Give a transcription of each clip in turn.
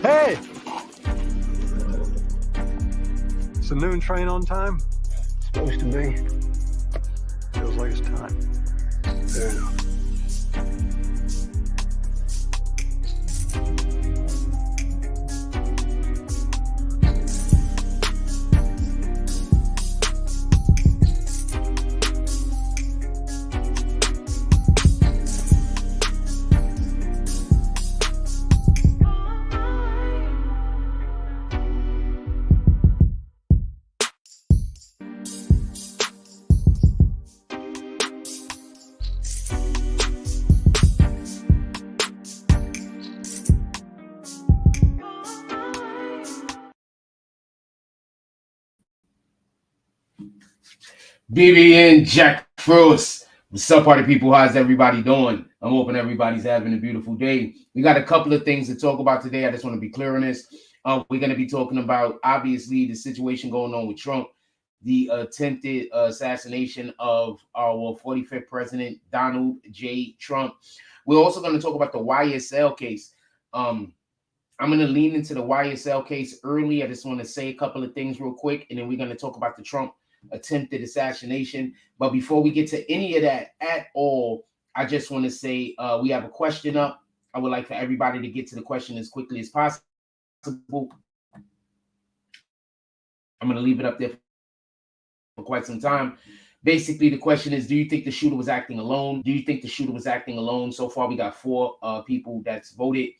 Hey! It's a noon train on time? Supposed to be. Feels like it's time. Fair enough. BBN Jack Frost. What's up, party people? How's everybody doing? I'm hoping everybody's having a beautiful day. We got a couple of things to talk about today. I just want to be clear on this. We're going to be talking about, obviously, the situation going on with Trump, the attempted assassination of our 45th president, Donald J. Trump. We're also going to talk about the YSL case. I'm going to lean into the YSL case early. I just want to say a couple of things real quick, and then we're going to talk about the Trump attempted assassination. But before we get to any of that at all, I just want to say we have a question up. I would like for everybody to get to the question as quickly as possible. I'm going to leave it up there for quite some time. Basically, the question is, do you think the shooter was acting alone? Do you think the shooter was acting alone? So far, we got 4 people that's voted.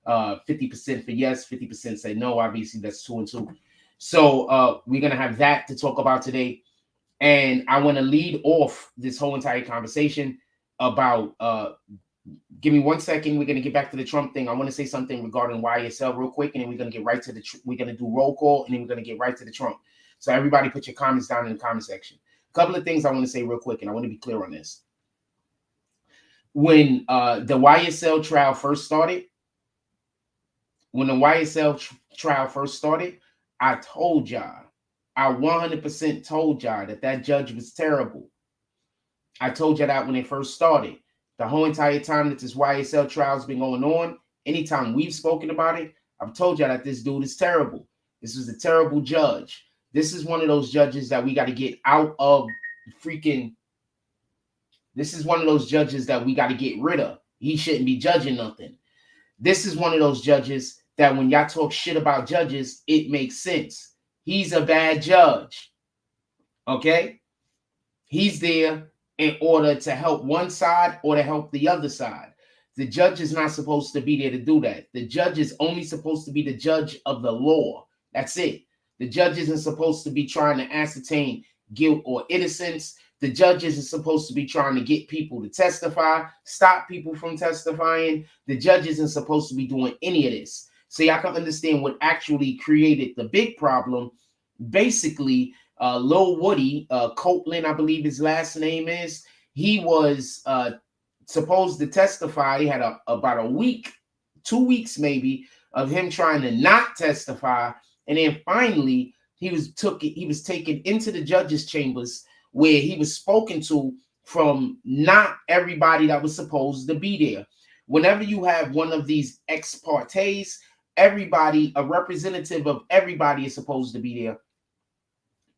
50% for yes, 50% say no. Obviously, that's 2 and 2. So we're going to have that to talk about today. And I want to lead off this whole entire conversation about, give me 1 second. We're going to get back to the Trump thing. I want to say something regarding YSL real quick, and then we're going to get right to we're going to do roll call, and then we're going to get right to the Trump. So everybody put your comments down in the comment section. A couple of things I want to say real quick, and I want to be clear on this. When the YSL trial first started, I told y'all, I 100% told y'all that judge was terrible. I told y'all that when it first started. The whole entire time that this YSL trial has been going on, anytime we've spoken about it, I've told y'all that this dude is terrible. This is a terrible judge. This is one of those judges that we got to get out of freaking. This is one of those judges that we got to get rid of. He shouldn't be judging nothing. This is one of those judges that when y'all talk shit about judges, it makes sense. He's a bad judge. Okay? He's there in order to help one side or to help the other side. The judge is not supposed to be there to do that. The judge is only supposed to be the judge of the law. That's it. The judge isn't supposed to be trying to ascertain guilt or innocence. The judge isn't supposed to be trying to get people to testify, stop people from testifying. The judge isn't supposed to be doing any of this. So y'all can understand what actually created the big problem. Basically, Lil Woody, Copeland, I believe his last name is, he was supposed to testify. He had about a week, 2 weeks maybe, of him trying to not testify. And then finally, he was taken into the judge's chambers where he was spoken to from not everybody that was supposed to be there. Whenever you have one of these ex partes, everybody, a representative of everybody is supposed to be there.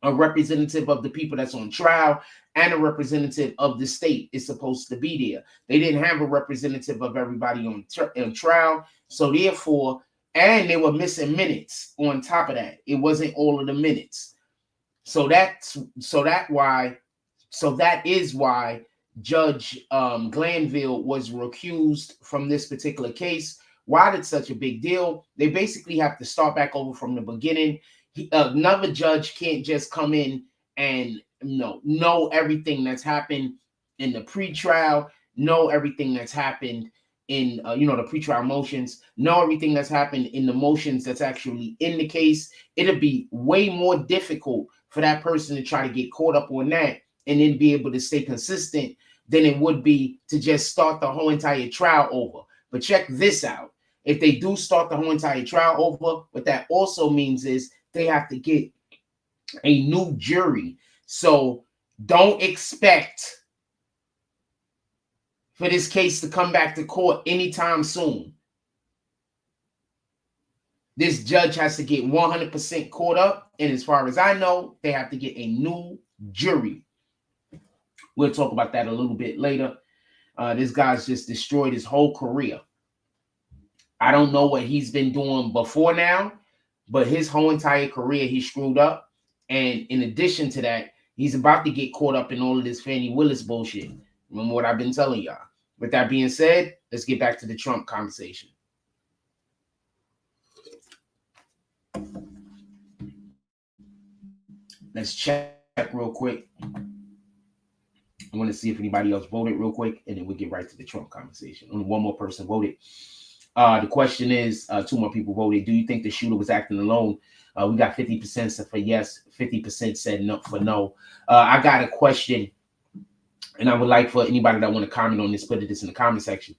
A representative of the people that's on trial and a representative of the state is supposed to be there. They didn't have a representative of everybody on trial. So therefore, and they were missing minutes on top of that. It wasn't all of the minutes. So that is why Judge Glanville was recused from this particular case. Why did such a big deal? They basically have to start back over from the beginning. Another judge can't just come in and know everything that's happened in the pretrial, know everything that's happened in the pretrial motions, know everything that's happened in the motions that's actually in the case. It'll be way more difficult for that person to try to get caught up on that and then be able to stay consistent than it would be to just start the whole entire trial over. But check this out. If they do start the whole entire trial over, what that also means is they have to get a new jury. So don't expect for this case to come back to court anytime soon. This judge has to get 100% caught up. And as far as I know, they have to get a new jury. We'll talk about that a little bit later. This guy's just destroyed his whole career. I don't know what he's been doing before now, but his whole entire career, he screwed up. And in addition to that, he's about to get caught up in all of this Fannie Willis bullshit. Remember what I've been telling y'all. With that being said, let's get back to the Trump conversation. Let's check real quick. I want to see if anybody else voted real quick, and then we'll get right to the Trump conversation. Only one more person voted. The question is, 2 more people voted. Do you think the shooter was acting alone? We got 50% for yes, 50% said no for no. I got a question, and I would like for anybody that want to comment on this, put this in the comment section.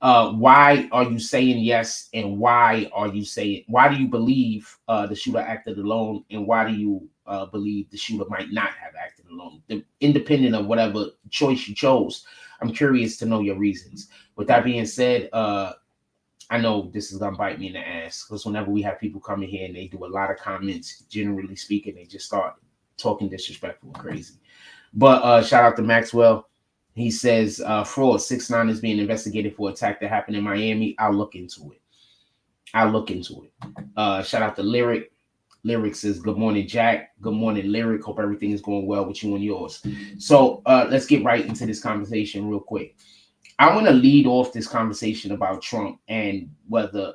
Why are you saying yes, and why do you believe the shooter acted alone, and why do you believe the shooter might not have acted alone? Independent of whatever choice you chose, I'm curious to know your reasons. With that being said, I know this is gonna bite me in the ass, because whenever we have people coming here and they do a lot of comments, generally speaking, they just start talking disrespectful and crazy. But shout out to Maxwell. He says fraud 6ix9ine is being investigated for attack that happened in Miami. I'll look into it. Shout out to Lyric. Lyric says, good morning, Jack. Good morning, Lyric. Hope everything is going well with you and yours. So let's get right into this conversation real quick. I want to lead off this conversation about Trump and whether,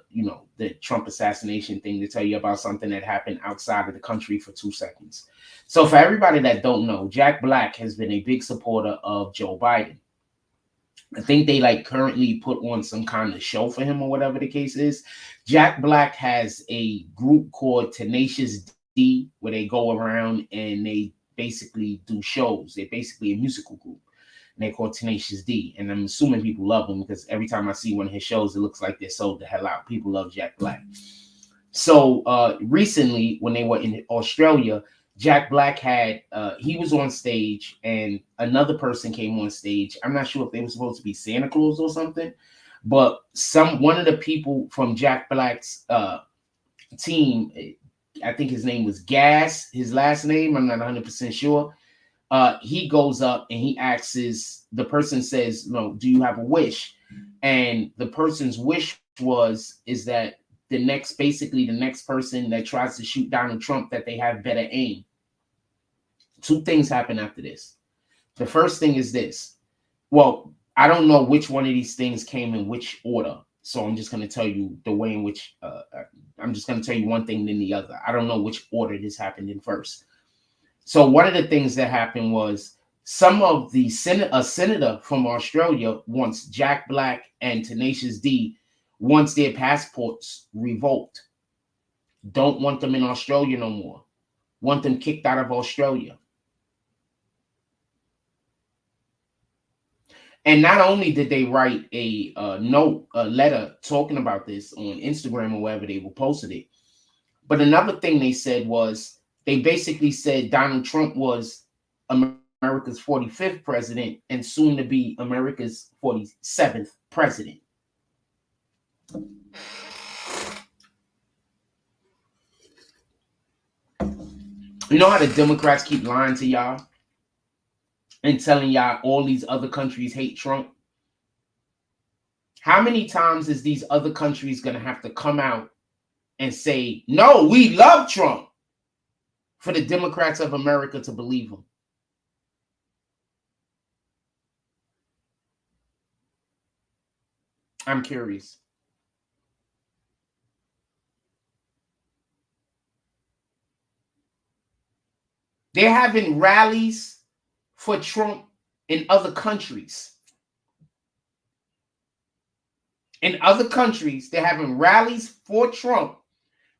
the Trump assassination thing, to tell you about something that happened outside of the country for 2 seconds. So for everybody that don't know, Jack Black has been a big supporter of Joe Biden. I think they currently put on some kind of show for him or whatever the case is. Jack Black has a group called Tenacious D, where they go around and they basically do shows. They're basically a musical group. And they're called Tenacious D. And I'm assuming people love him because every time I see one of his shows, it looks like they're sold the hell out. People love Jack Black. So recently, when they were in Australia, Jack Black had, he was on stage and another person came on stage. I'm not sure if they were supposed to be Santa Claus or something, but one of the people from Jack Black's team, I think his name was Gas, his last name, I'm not 100% sure. He goes up and he asks, the person says, no, do you have a wish? And the person's wish is that the next person that tries to shoot Donald Trump, that they have better aim. 2 things happen after this. The first thing is this. Well, I don't know which one of these things came in which order. So I'm just going to tell you the way in which, I'm just going to tell you one thing then the other. I don't know which order this happened in first. So one of the things that happened was a senator from Australia wants Jack Black and Tenacious D wants their passports revoked. Don't want them in Australia no more. Want them kicked out of Australia. And not only did they write a letter talking about this on Instagram or wherever they were posted it, but another thing they said was, they basically said Donald Trump was America's 45th president and soon to be America's 47th president. You know how the Democrats keep lying to y'all and telling y'all all these other countries hate Trump? How many times is these other countries going to have to come out and say, no, we love Trump, for the Democrats of America to believe him? I'm curious. They're having rallies for Trump in other countries. In other countries, they're having rallies for Trump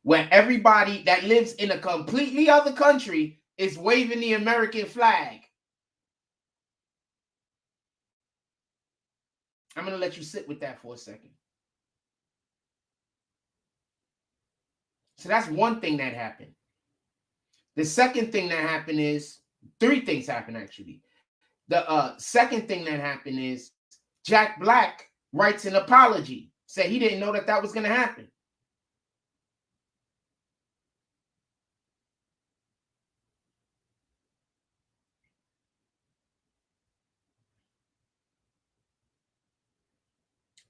where everybody that lives in a completely other country is waving the American flag. I'm going to let you sit with that for a second. So that's one thing that happened. The second thing that happened is, 3 things happened actually. The second thing that happened is Jack Black writes an apology, said he didn't know that was going to happen.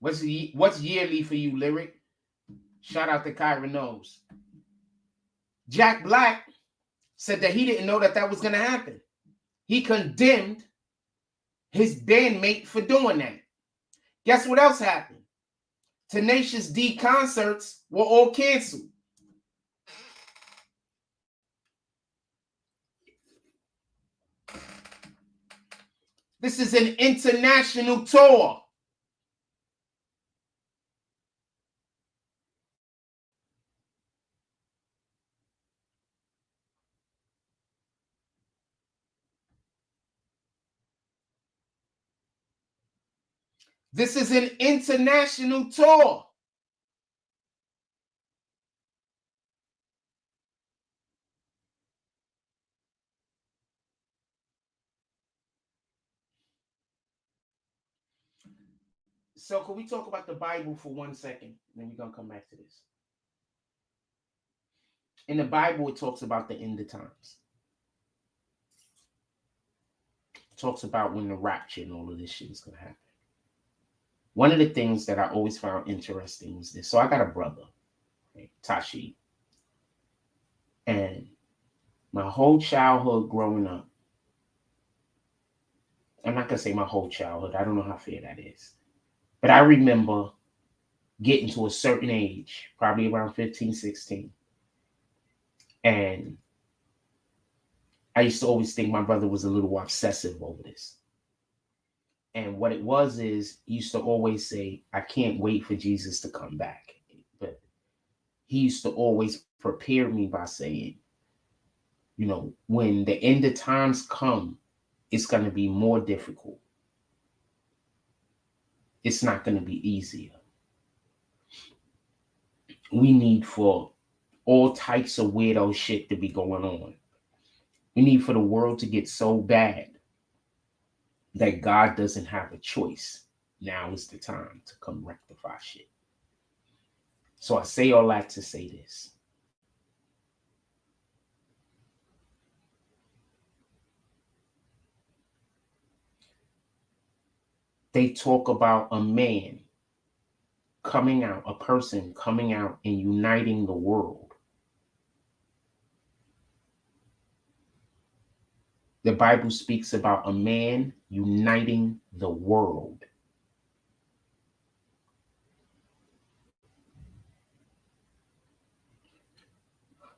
What's yearly for you, Lyric? Shout out to Kyra Knows. Jack Black said that he didn't know that was going to happen. He condemned his bandmate for doing that. Guess what else happened? Tenacious D concerts were all canceled. This is an international tour. This is an international tour. So can we talk about the Bible for 1 second? And then we're going to come back to this. In the Bible, it talks about the end of times. It talks about when the rapture and all of this shit is going to happen. One of the things that I always found interesting was this. So I got a brother, right, Tashi. And my whole childhood growing up, I'm not going to say my whole childhood. I don't know how fair that is. But I remember getting to a certain age, probably around 15, 16. And I used to always think my brother was a little obsessive over this. And what it was is he used to always say, I can't wait for Jesus to come back. But he used to always prepare me by saying, you know, when the end of times come, it's going to be more difficult. It's not going to be easier. We need for all types of weirdo shit to be going on. We need for the world to get so bad that God doesn't have a choice. Now is the time to come rectify shit. So I say all that to say this. They talk about a man coming out, a person coming out and uniting the world. The Bible speaks about a man uniting the world.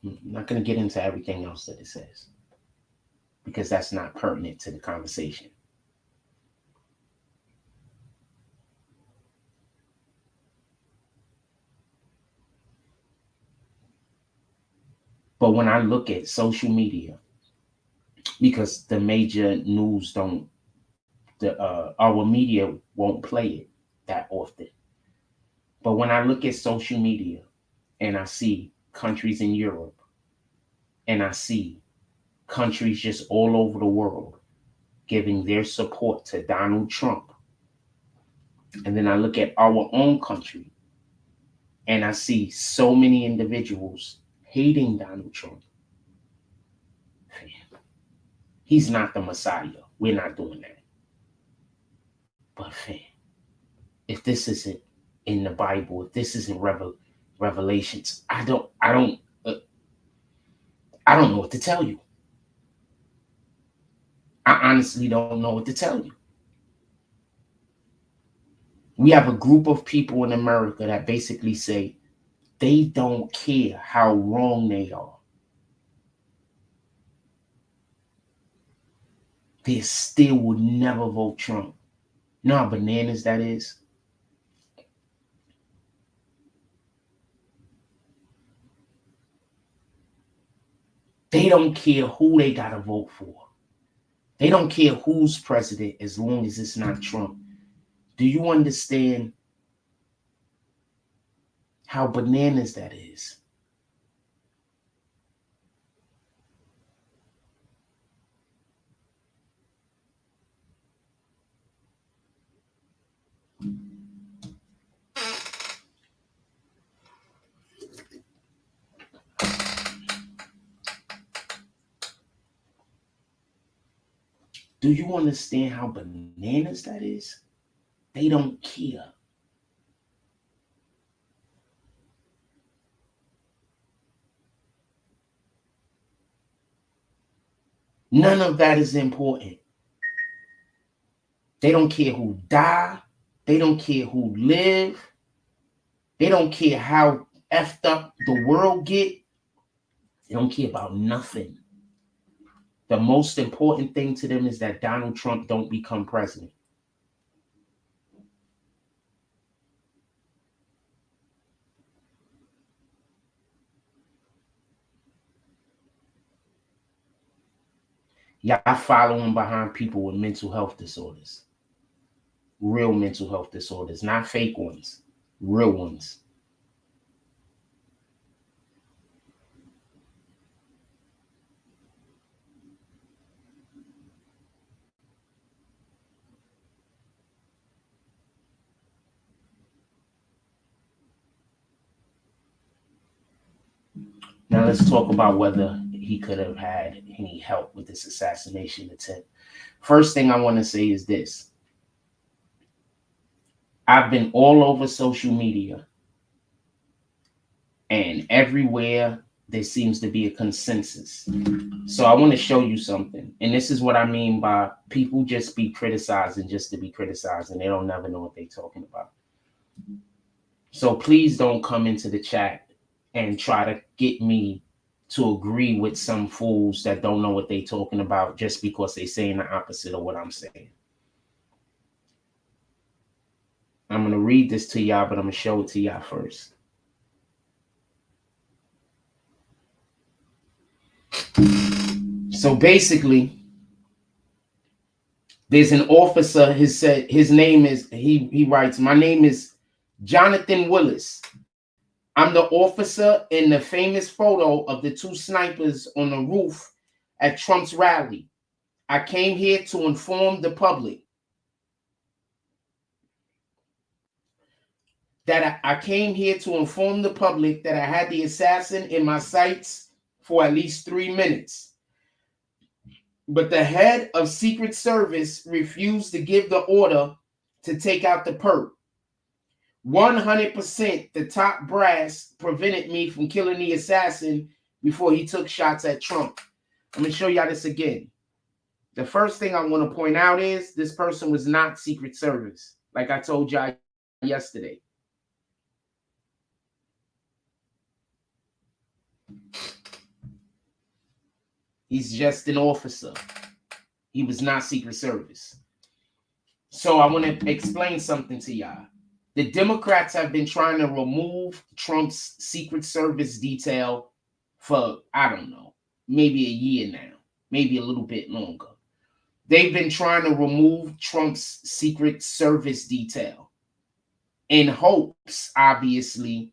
I'm not going to get into everything else that it says because that's not pertinent to the conversation. But when I look at social media, because the major news our media won't play it that often. But when I look at social media and I see countries in Europe and I see countries just all over the world giving their support to Donald Trump, and then I look at our own country and I see so many individuals hating Donald Trump. He's not the Messiah. We're not doing that. But fam, if this isn't in the Bible, if this isn't Revelations, I don't know what to tell you. I honestly don't know what to tell you. We have a group of people in America that basically say they don't care how wrong they are. They still would never vote Trump. You know how bananas that is? They don't care who they got to vote for. They don't care who's president as long as it's not Trump. Do you understand how bananas that is? Do you understand how bananas that is? They don't care. None of that is important. They don't care who die. They don't care who live. They don't care how effed up the world get. They don't care about nothing. The most important thing to them is that Donald Trump don't become president. Y'all following behind people with mental health disorders. Real mental health disorders, not fake ones. Real ones. Now let's talk about whether he could have had any help with this assassination attempt. First thing I want to say is this. I've been all over social media, and everywhere there seems to be a consensus. So I want to show you something. And this is what I mean by people just be criticizing just to be criticizing. They don't never know what they're talking about. So please don't come into the chat and try to get me to agree with some fools that don't know what they're talking about just because they're saying the opposite of what I'm saying. I'm going to read this to y'all, but I'm going to show it to y'all first. So basically, there's an officer, his name is, he writes, my name is Jonathan Willis. I'm the officer in the famous photo of the two snipers on the roof at Trump's rally. I came here to inform the public that I had the assassin in my sights for at least 3 minutes. But the head of Secret Service refused to give the order to take out the perp. 100% the top brass prevented me from killing the assassin before he took shots at Trump. I'm going to show y'all this again. The first thing I want to point out is this person was not Secret Service, like I told y'all yesterday. He's just an officer. He was not Secret Service. So I want to explain something to y'all. The Democrats have been trying to remove Trump's Secret Service detail for, I don't know, maybe a year now, maybe a little bit longer. They've been trying to remove Trump's Secret Service detail in hopes, obviously,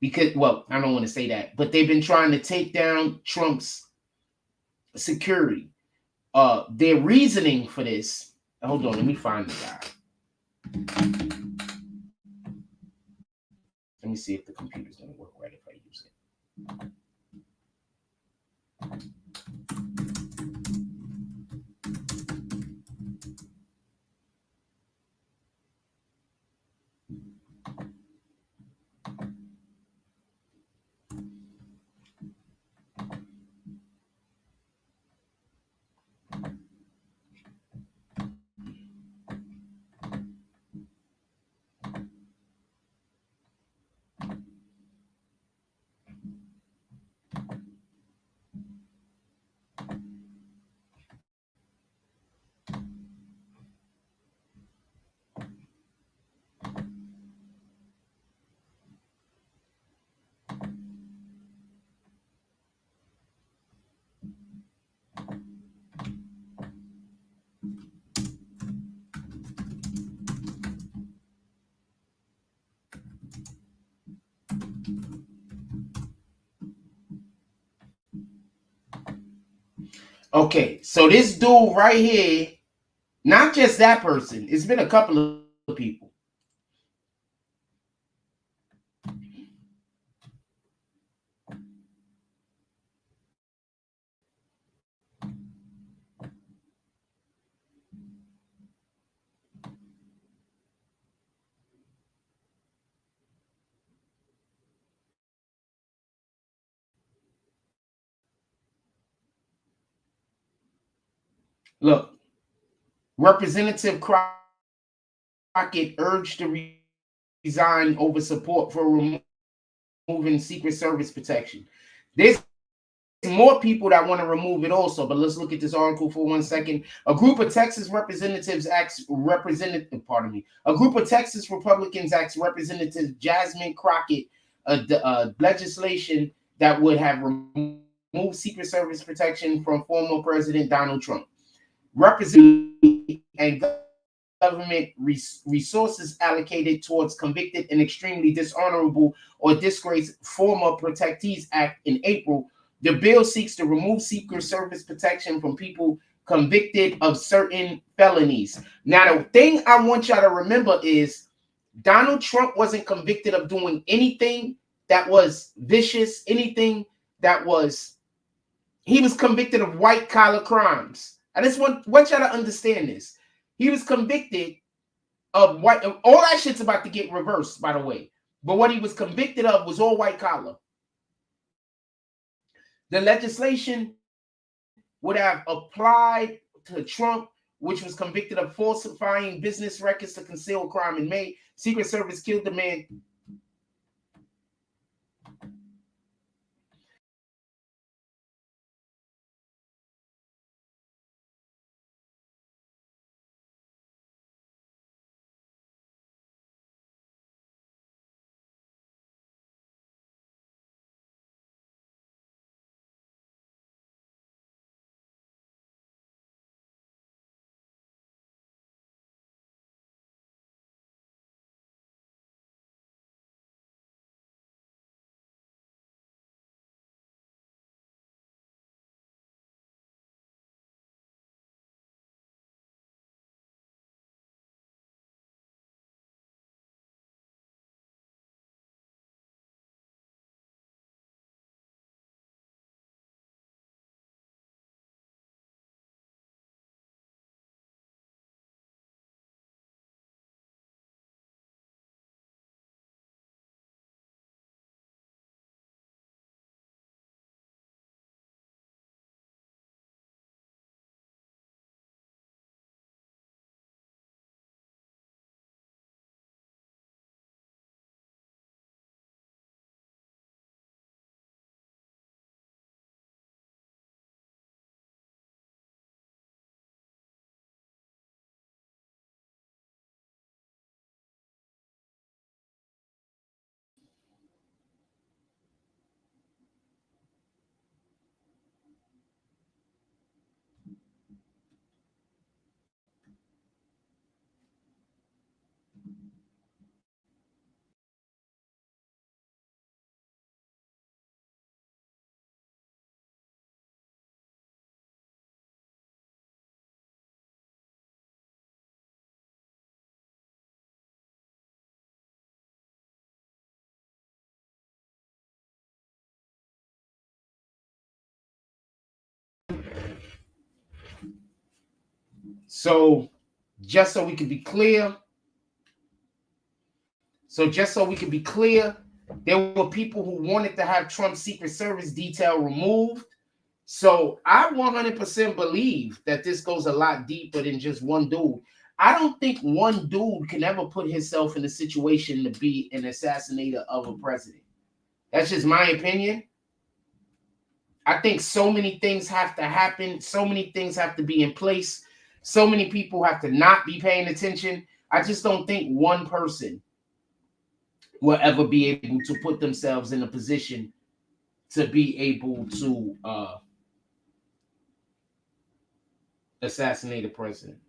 because, well, I don't want to say that, but they've been trying to take down Trump's security. Their reasoning for this, hold on, let me find the guy. Let me see if the computer's going to work right if I use it. Okay, so this dude right here, not just that person, it's been a couple of people. Look, Representative Crockett urged to resign over support for removing Secret Service protection. There's more people that want to remove it also, but let's look at this article for 1 second. A group of Texas representatives a group of Texas Republicans asked Representative Jasmine Crockett legislation that would have removed Secret Service protection from former President Donald Trump. Representative and government resources allocated towards convicted and extremely dishonorable or disgraced former protectees act in April. The bill seeks to remove Secret Service protection from people convicted of certain felonies. Now, the thing I want y'all to remember is Donald Trump wasn't convicted of doing anything that was vicious, anything that was, he was convicted of white collar crimes. I just want y'all to understand this. He was convicted of white, all that shit's about to get reversed, by the way. But what he was convicted of was all white collar. The legislation would have applied to Trump, which was convicted of falsifying business records to conceal a crime in May. Secret Service killed the man. So just so we can be clear, there were people who wanted to have Trump's Secret Service detail removed. So I 100% believe that this goes a lot deeper than just one dude. I don't think one dude can ever put himself in a situation to be an assassinator of a president. That's just my opinion. I think so many things have to happen. So many things have to be in place. So many people have to not be paying attention. I just don't think one person will ever be able to put themselves in a position to be able to assassinate a president.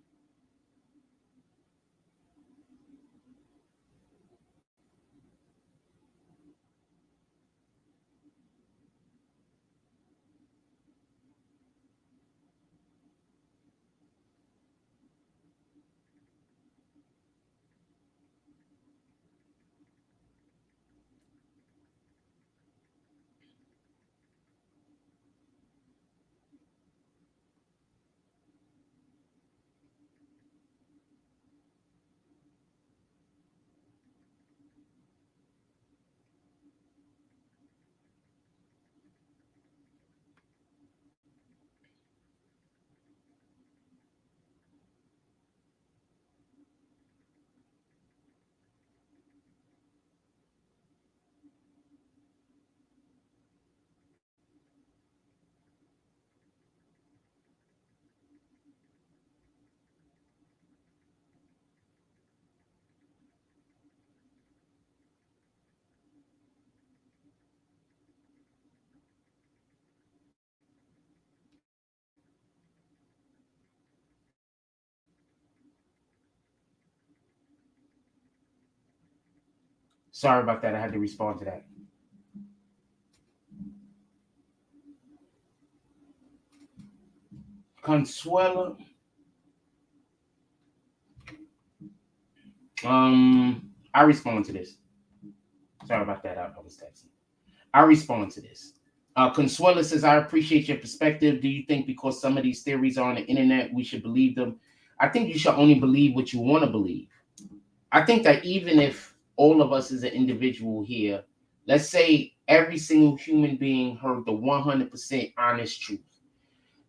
Sorry about that. I had to respond to that. Consuela. I respond to this. Sorry about that. I was texting. I respond to this. Consuela says, I appreciate your perspective. Do you think because some of these theories are on the internet, we should believe them? I think you should only believe what you want to believe. I think that even if all of us as an individual here, let's say every single human being heard the 100% honest truth,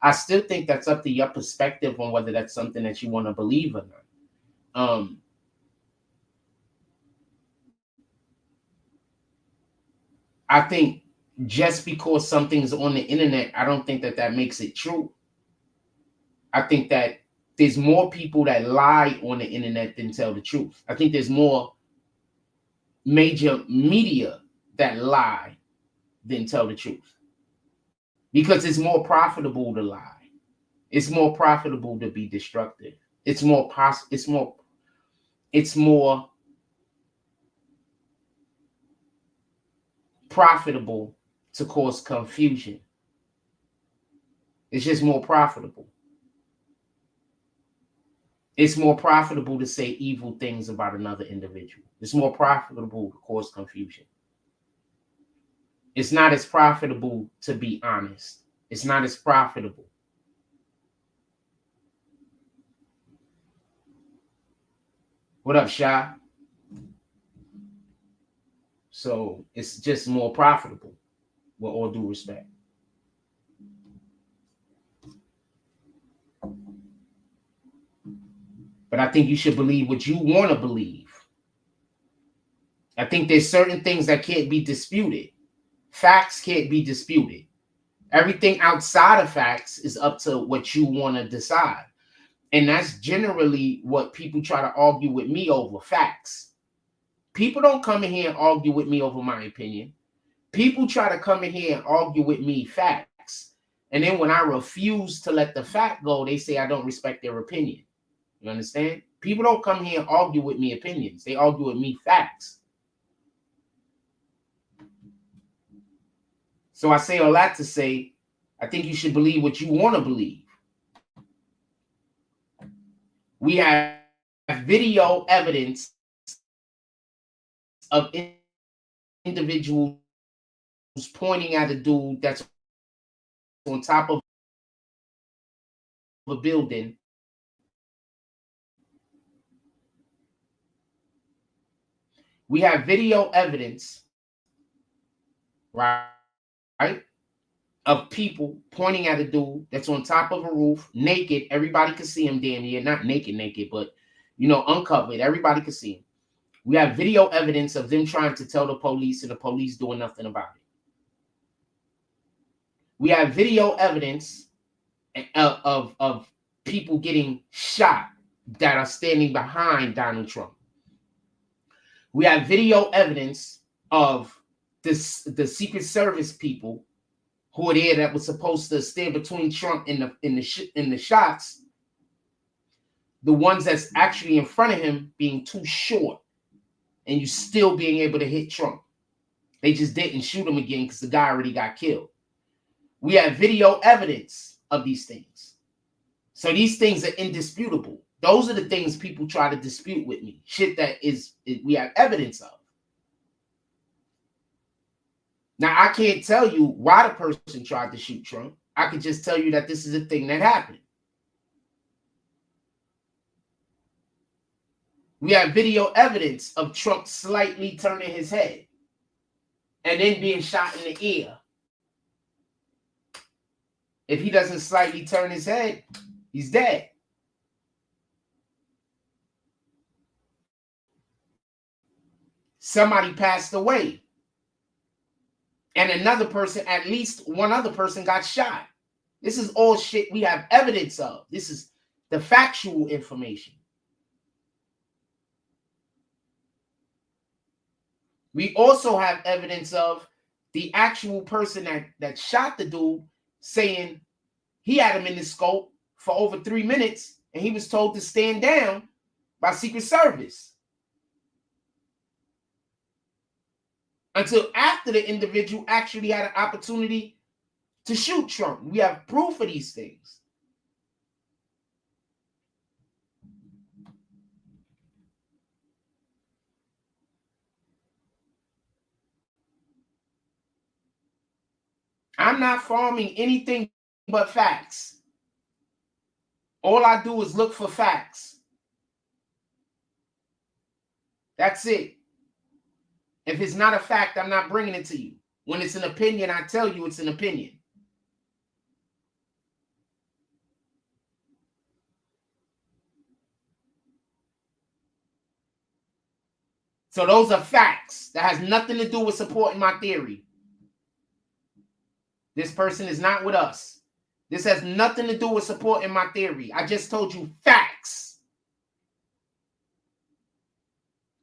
I still think that's up to your perspective on whether that's something that you want to believe or not. I think just because something's on the internet, I don't think that that makes it true. I think that there's more people that lie on the internet than tell the truth. I think there's more major media that lie than tell the truth. Because it's more profitable to lie. It's more profitable to be destructive. It's more profitable to cause confusion. It's just more profitable. It's more profitable to say evil things about another individual. It's more profitable to cause confusion. It's not as profitable to be honest. It's not as profitable. What up, Shy? So it's just more profitable, with all due respect. But I think you should believe what you want to believe. I think there's certain things that can't be disputed. Facts can't be disputed. Everything outside of facts is up to what you want to decide. And that's generally what people try to argue with me over, facts. People don't come in here and argue with me over my opinion. People try to come in here and argue with me facts. And then when I refuse to let the fact go, they say I don't respect their opinion. You understand? People don't come here and argue with me opinions. They argue with me facts. So I say all that to say, I think you should believe what you want to believe. We have video evidence of individuals pointing at a dude that's on top of a building. We have video evidence, right, of people pointing at a dude that's on top of a roof, naked. Everybody can see him damn near. Not naked, but, you know, uncovered. Everybody can see him. We have video evidence of them trying to tell the police and the police doing nothing about it. We have video evidence of people getting shot that are standing behind Donald Trump. We have video evidence of the Secret Service people who are there that was supposed to stand between Trump and the shots. The ones that's actually in front of him being too short, and you still being able to hit Trump. They just didn't shoot him again because the guy already got killed. We have video evidence of these things. So these things are indisputable. Those are the things people try to dispute with me. Shit that we have evidence of. Now, I can't tell you why the person tried to shoot Trump. I can just tell you that this is a thing that happened. We have video evidence of Trump slightly turning his head and then being shot in the ear. If he doesn't slightly turn his head, he's dead. Somebody passed away. And another person, at least one other person got shot. This is all shit we have evidence of. This is the factual information. We also have evidence of the actual person that shot the dude saying he had him in the scope for over 3 minutes and he was told to stand down by Secret Service. until after the individual actually had an opportunity to shoot Trump. We have proof of these things. I'm not farming anything but facts. All I do is look for facts. That's it. If it's not a fact, I'm not bringing it to you. When it's an opinion, I tell you it's an opinion. So those are facts. That has nothing to do with supporting my theory. This person is not with us. This has nothing to do with supporting my theory. I just told you facts.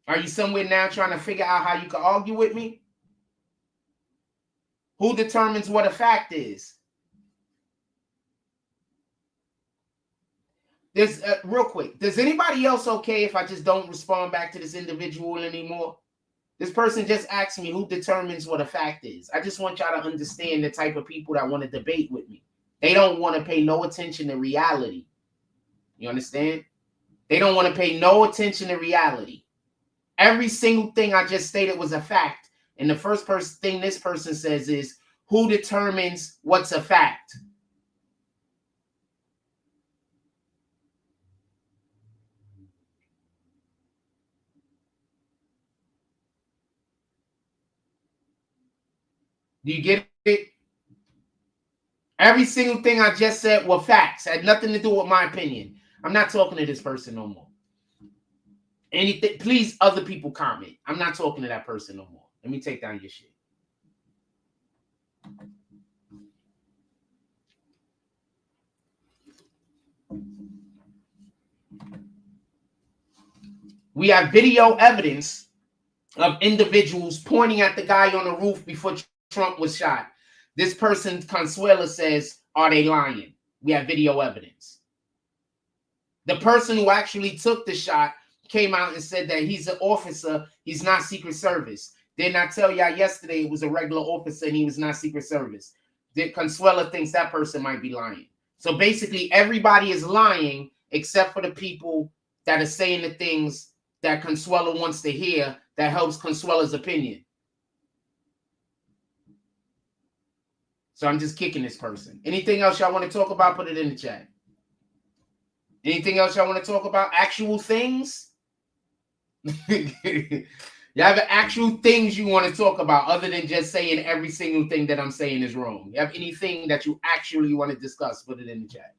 Are you somewhere now trying to figure out how you can argue with me? Who determines what a fact is? Real quick, does anybody else okay if I just don't respond back to this individual anymore? This person just asked me who determines what a fact is. I just want y'all to understand the type of people that want to debate with me. They don't want to pay no attention to reality. You understand? They don't want to pay no attention to reality. Every single thing I just stated was a fact. And the first thing this person says is, who determines what's a fact? Do you get it? Every single thing I just said were facts. Had nothing to do with my opinion. I'm not talking to this person no more. Anything, please, other people comment. I'm not talking to that person no more. Let me take down your shit. We have video evidence of individuals pointing at the guy on the roof before Trump was shot. This person, Consuela, says, are they lying? We have video evidence. The person who actually took the shot came out and said that he's an officer, he's not Secret Service. Didn't I tell y'all yesterday it was a regular officer and he was not Secret Service? Consuela thinks that person might be lying. So basically everybody is lying except for the people that are saying the things that Consuela wants to hear that helps Consuela's opinion. So I'm just kicking this person. Anything else y'all want to talk about, put it in the chat. Anything else y'all want to talk about? Actual things? You have actual things you want to talk about other than just saying every single thing that I'm saying is wrong? You have anything that you actually want to discuss, put it in the chat.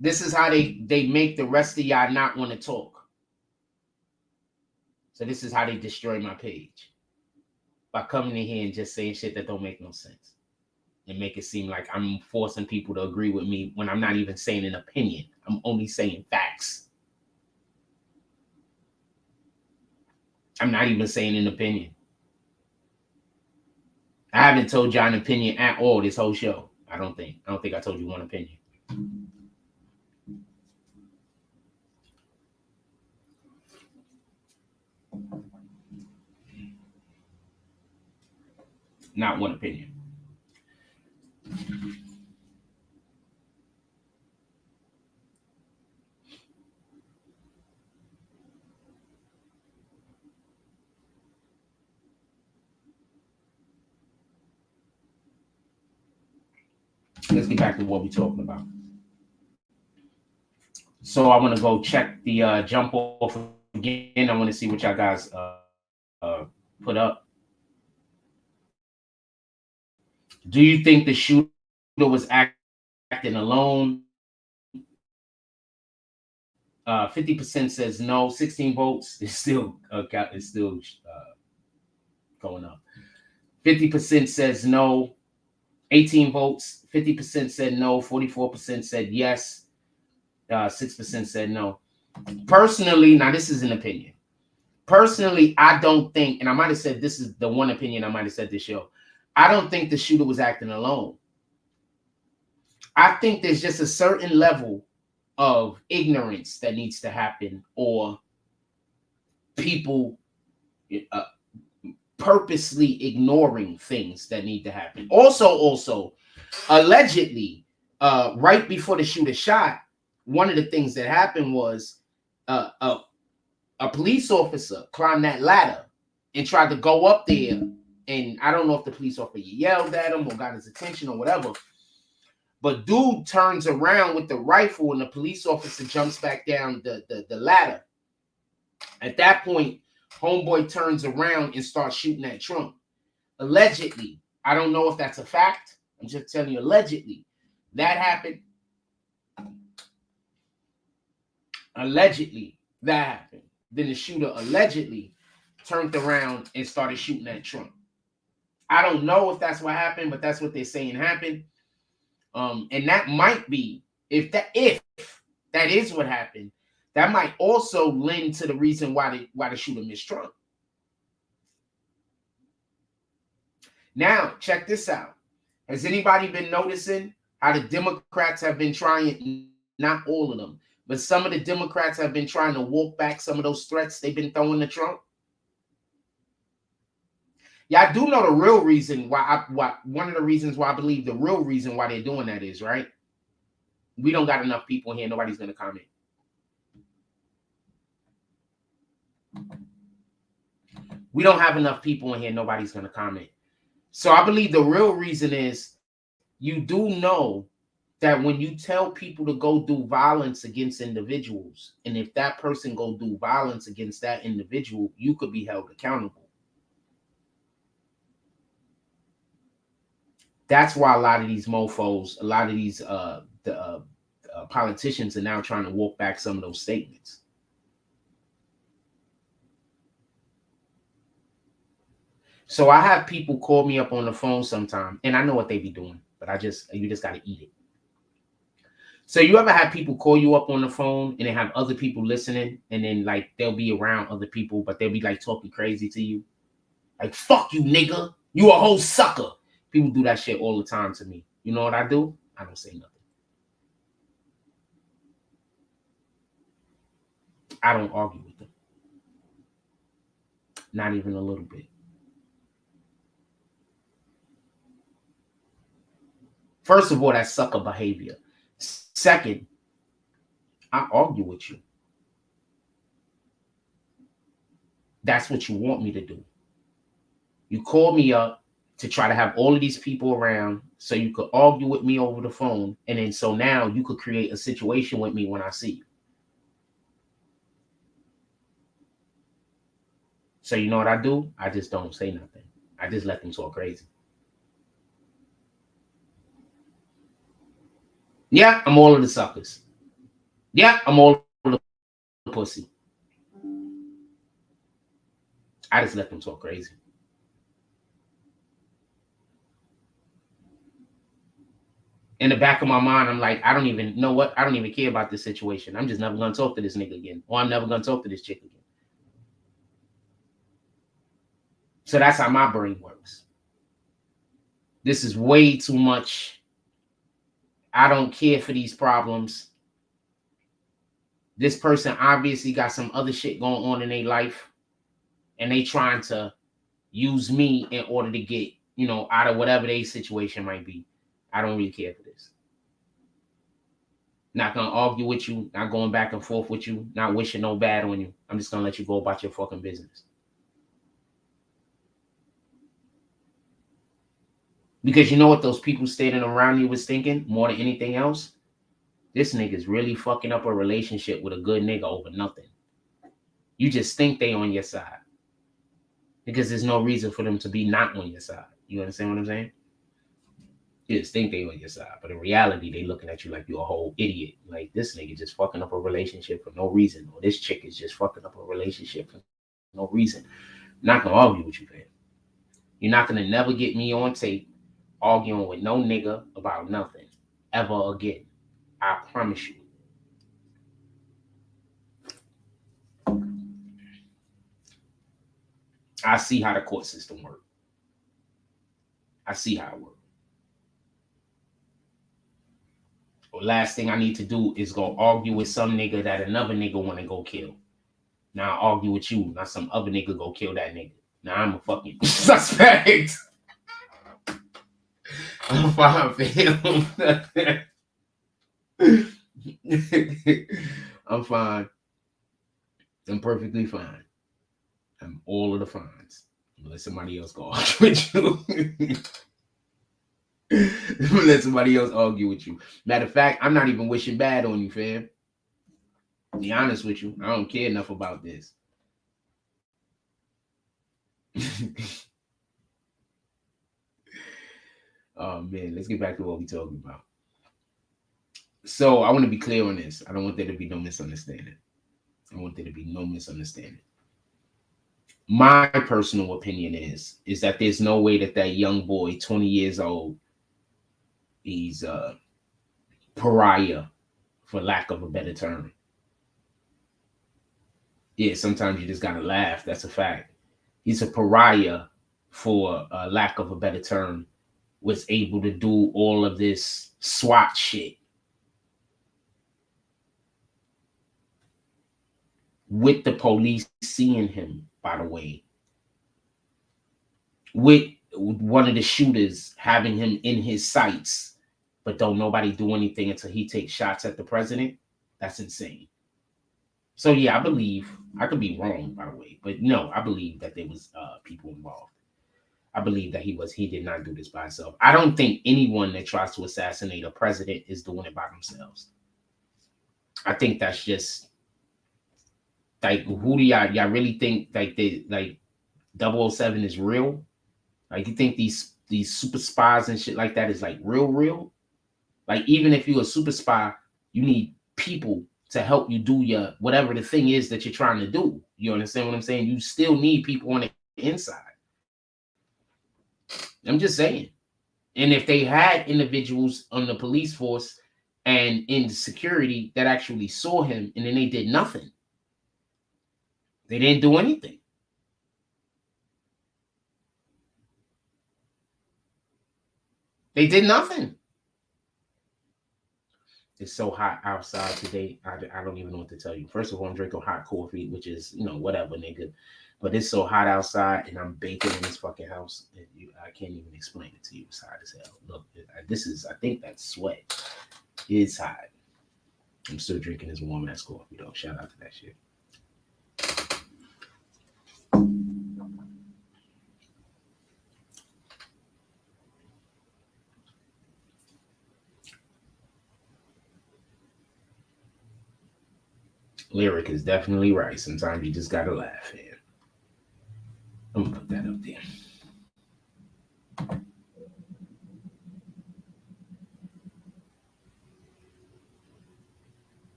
This is how they make the rest of y'all not want to talk. So this is how they destroy my page. By coming in here and just saying shit that don't make no sense. And make it seem like I'm forcing people to agree with me when I'm not even saying an opinion. I'm only saying facts. I'm not even saying an opinion. I haven't told y'all an opinion at all this whole show. I don't think I told you one opinion. Not one opinion. Let's get back to what we're talking about. So I want to go check the jump off again. I want to see what y'all guys put up. Do you think the shooter was acting alone? 50% says no. 16 votes is still going up. 50% says no. 18 votes. 50% said no. 44% said yes. 6% said no. Personally, now this is an opinion. Personally, I don't think, and I might have said this is the one opinion I might have said this show. I don't think the shooter was acting alone. I think there's just a certain level of ignorance that needs to happen, or people purposely ignoring things that need to happen. Also, allegedly, right before the shooter shot, one of the things that happened was a police officer climbed that ladder and tried to go up there. And I don't know if the police officer yelled at him or got his attention or whatever. But dude turns around with the rifle and the police officer jumps back down the ladder. At that point, homeboy turns around and starts shooting at Trump. Allegedly. I don't know if that's a fact. I'm just telling you, allegedly. That happened. Allegedly, that happened. Then the shooter allegedly turned around and started shooting at Trump. I don't know if that's what happened, but that's what they're saying happened. And that might be, if that is what happened, that might also lend to the reason why the shooter missed Trump. Now, check this out. Has anybody been noticing how the Democrats have been trying, not all of them, but some of the Democrats have been trying to walk back some of those threats they've been throwing to Trump? Yeah, I do know the real reason why one of the reasons why I believe the real reason why they're doing that is, right? We don't got enough people here. Nobody's going to comment. We don't have enough people in here. Nobody's going to comment. So I believe the real reason is you do know that when you tell people to go do violence against individuals, and if that person go do violence against that individual, you could be held accountable. That's why a lot of these mofos, a lot of these politicians are now trying to walk back some of those statements. So I have people call me up on the phone sometime, and I know what they be doing, but you just got to eat it. So you ever have people call you up on the phone and they have other people listening, and then like they'll be around other people, but they'll be like talking crazy to you? Like, fuck you, nigga. You a whole sucker. People do that shit all the time to me. You know what I do? I don't say nothing. I don't argue with them. Not even a little bit. First of all, that's sucker behavior. Second, I argue with you. That's what you want me to do. You call me up to try to have all of these people around so you could argue with me over the phone. And then so now you could create a situation with me when I see you. So you know what I do? I just don't say nothing. I just let them talk crazy. Yeah, I'm all of the suckers. Yeah, I'm all of the pussy. I just let them talk crazy. In the back of my mind, I'm like, I don't even know what. I don't even care about this situation. I'm just never going to talk to this nigga again. Or I'm never going to talk to this chick again. So that's how my brain works. This is way too much. I don't care for these problems. This person obviously got some other shit going on in their life, and they trying to use me in order to get, out of whatever their situation might be. I don't really care for this. Not going to argue with you, not going back and forth with you, not wishing no bad on you. I'm just going to let you go about your fucking business. Because you know what those people standing around you was thinking more than anything else? This nigga's really fucking up a relationship with a good nigga over nothing. You just think they on your side. Because there's no reason for them to be not on your side. You understand what I'm saying? You just think they on your side. But in reality, they looking at you like you're a whole idiot. Like, this nigga just fucking up a relationship for no reason. Or this chick is just fucking up a relationship for no reason. I'm not going to argue with you, man. You're not going to never get me on tape arguing with no nigga about nothing ever again. I promise you. I see how the court system works. I see how it works. Well, last thing I need to do is go argue with some nigga that another nigga want to go kill. Now I argue with you. Now some other nigga go kill that nigga. Now I'm a fucking suspect. I'm fine, fam. I'm fine. I'm perfectly fine. I'm all of the fines. Let somebody else go argue with you. Let somebody else argue with you. Matter of fact, I'm not even wishing bad on you, fam. To be honest with you, I don't care enough about this. Oh man, let's get back to what we're talking about. So I want to be clear on this. I don't want there to be no misunderstanding. I want there to be no misunderstanding. My personal opinion is that there's no way that young boy, 20 years old, he's a pariah, for lack of a better term. Yeah, sometimes you just gotta laugh. That's a fact. He's a pariah, for lack of a better term, was able to do all of this SWAT shit with the police seeing him, by the way, with one of the shooters having him in his sights, but don't nobody do anything until he takes shots at the president. That's insane. So yeah, I believe, I could be wrong, by the way, but no, I believe that there was people involved. I believe that he did not do this by himself. I don't think anyone that tries to assassinate a president is doing it by themselves. I think that's just like, who do y'all really think like 007 is real? Like, you think these super spies and shit like that is like real? Like, even if you're a super spy, you need people to help you do your whatever the thing is that you're trying to do. You understand what I'm saying? You still need people on the inside. I'm just saying. And if they had individuals on the police force and in security that actually saw him and then they did nothing, they didn't do anything. They did nothing. It's so hot outside today. I don't even know what to tell you. First of all, I'm drinking hot coffee, which is, whatever, nigga. But it's so hot outside, and I'm baking in this fucking house. I can't even explain it to you. It's hot as hell. Look, I think that's sweat. It's hot. I'm still drinking this warm ass coffee, though. Shout out to that shit. Lyric is definitely right. Sometimes you just gotta laugh, man. I'm gonna put that up there.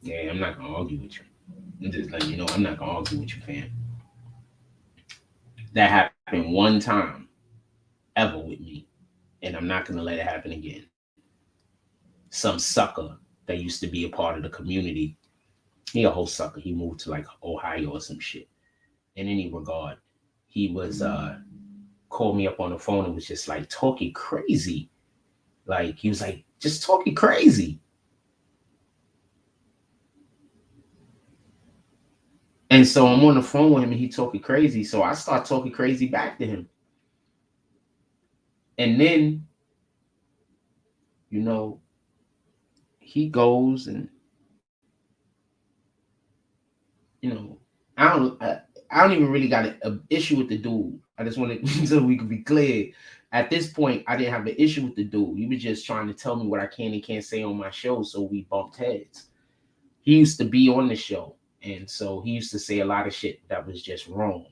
Yeah, I'm not gonna argue with you. I'm just letting you know I'm not gonna argue with you, fam. That happened one time ever with me, and I'm not gonna let it happen again. Some sucker that used to be a part of the community, he a whole sucker. He moved to like Ohio or some shit. In any regard, he was called me up on the phone and was just like talking crazy. Like, he was like just talking crazy. And so I'm on the phone with him and he talking crazy. So I start talking crazy back to him. And then, he goes and, I don't even really got an issue with the dude. I just wanted so we could be clear. At this point, I didn't have an issue with the dude. He was just trying to tell me what I can and can't say on my show. So we bumped heads. He used to be on the show. And so he used to say a lot of shit that was just wrong.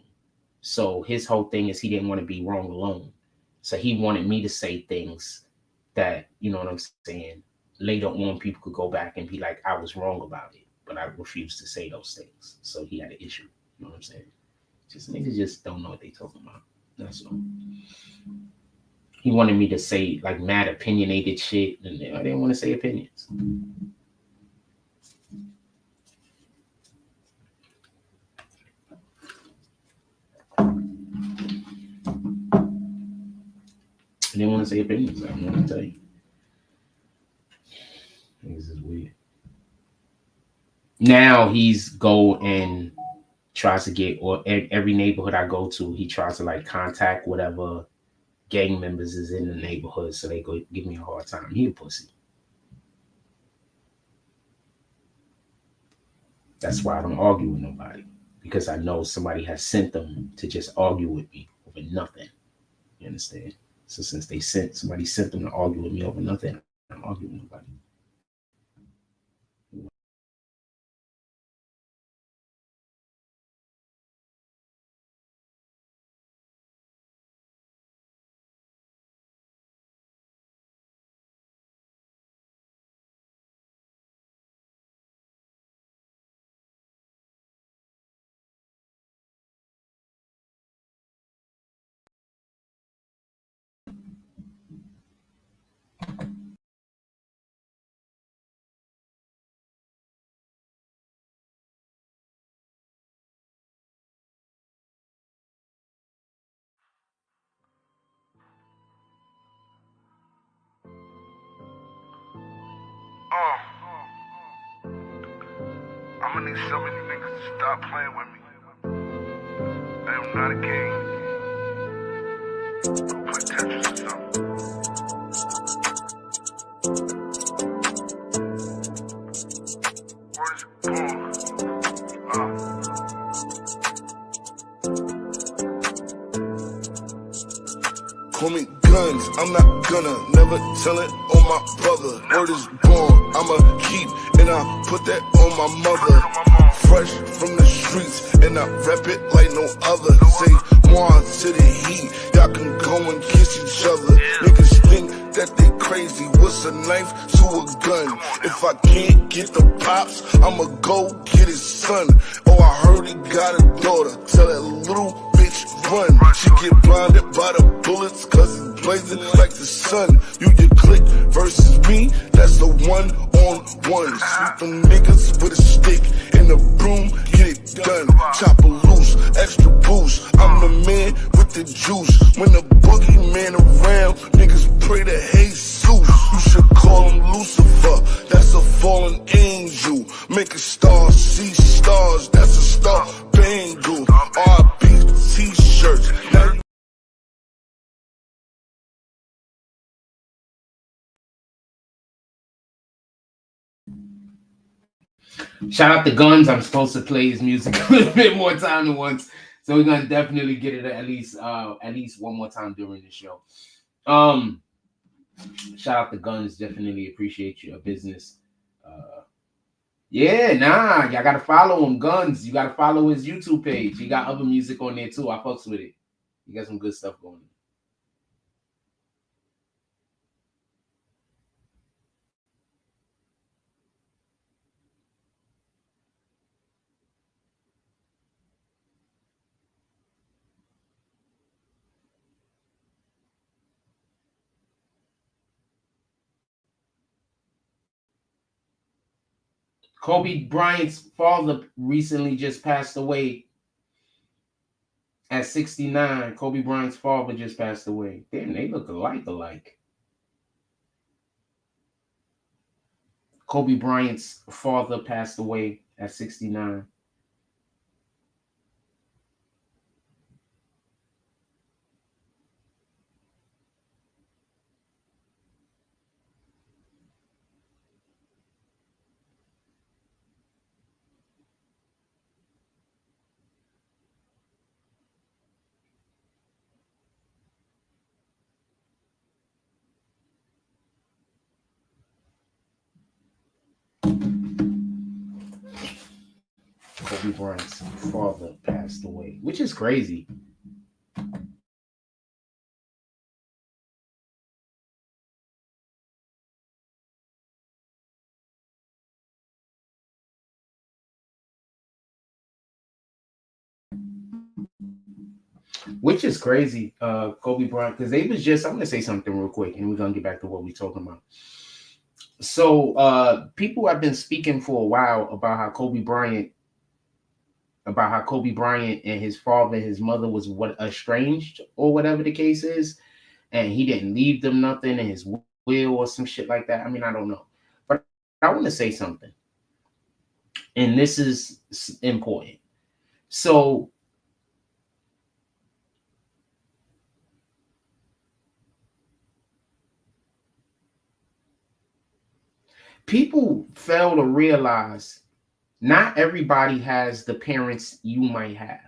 So his whole thing is he didn't want to be wrong alone. So he wanted me to say things that, you know what I'm saying, later on people could go back and be like, I was wrong about it. But I refused to say those things. So he had an issue. You know what I'm saying? Just niggas just don't know what they talking about. That's all. He wanted me to say like mad opinionated shit. And I didn't want to say opinions. want to say opinions. I don't want to tell you. This is weird. Now he's go and tries to get, or every neighborhood I go to, he tries to like contact whatever gang members is in the neighborhood so they go give me a hard time. He a pussy. That's why I don't argue with nobody, because I know somebody has sent them to just argue with me over nothing. You understand? So since somebody sent them to argue with me over nothing, I don't argue with nobody. I'ma need some of you niggas to stop playing with me. I am not a king. Go play Tetris or something. Word is born. Call me guns, I'm not gonna never tell it on my brother. Word is born, I'ma keep, and I put that on my mother. Fresh from the streets, and I rep it like no other. Say more to the heat, y'all can go and kiss each other. Niggas think that they crazy, what's a knife to a gun? If I can't get the pops, I'ma go get his son. Oh, I heard he got a daughter, tell that little bitch run. She get blinded by the bullets, cause it's blazing like the sun. You click versus me, that's the 1-on-1. Shoot them niggas with a stick and a broom, get it done. Chopper loose, extra boost, I'm the man with the juice. When the boogeyman around, niggas pray to Jesus. You should call him Lucifer, that's a fallen angel. Make a star see stars, that's a star bangle. R.I.P. t-shirts, now you Shout out to Guns. I'm supposed to play his music a little bit more time than once, so we're gonna definitely get it at least one more time during the show. Shout out to Guns. Definitely appreciate your business. Yeah, y'all gotta follow him, Guns. You gotta follow his YouTube page. He got other music on there too. I fucks with it. He got some good stuff going on. Kobe Bryant's father recently just passed away at 69. Kobe Bryant's father just passed away. Damn, they look alike. Kobe Bryant's father passed away at 69. Kobe Bryant's father passed away, which is crazy. Which is crazy, Kobe Bryant, because they was just, I'm going to say something real quick, and we're going to get back to what we're talking about. So people have been speaking for a while about how Kobe Bryant and his father and his mother was estranged or whatever the case is. and he didn't leave them nothing in his will or some shit like that. I mean, I don't know. But I want to say something. And this is important. So people fail to realize not everybody has the parents you might have.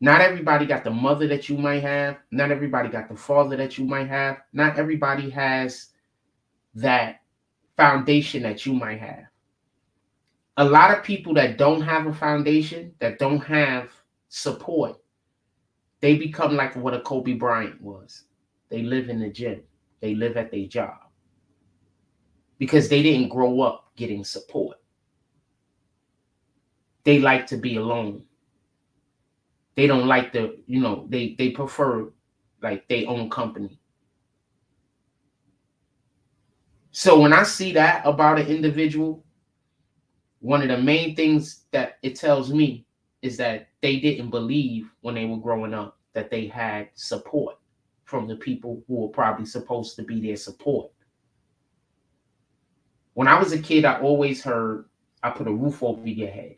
Not everybody got the mother that you might have. Not everybody got the father that you might have. Not everybody has that foundation that you might have. A lot of people that don't have a foundation, that don't have support, they become like what a Kobe Bryant was. They live in the gym. They live at their job. Because they didn't grow up getting support. They like to be alone. They don't like the, they prefer like their own company. So when I see that about an individual, one of the main things that it tells me is that they didn't believe when they were growing up that they had support from the people who were probably supposed to be their support. When I was a kid, I always heard, I put a roof over your head.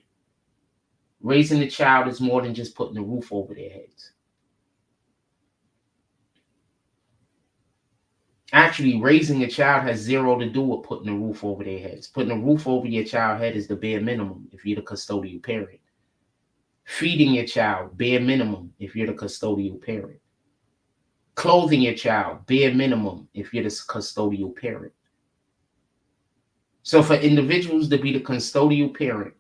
Raising a child is more than just putting a roof over their heads. Actually, raising a child has zero to do with putting a roof over their heads. Putting a roof over your child's head is the bare minimum if you're the custodial parent. Feeding your child, bare minimum if you're the custodial parent. Clothing your child, bare minimum if you're the custodial parent. So for individuals to be the custodial parent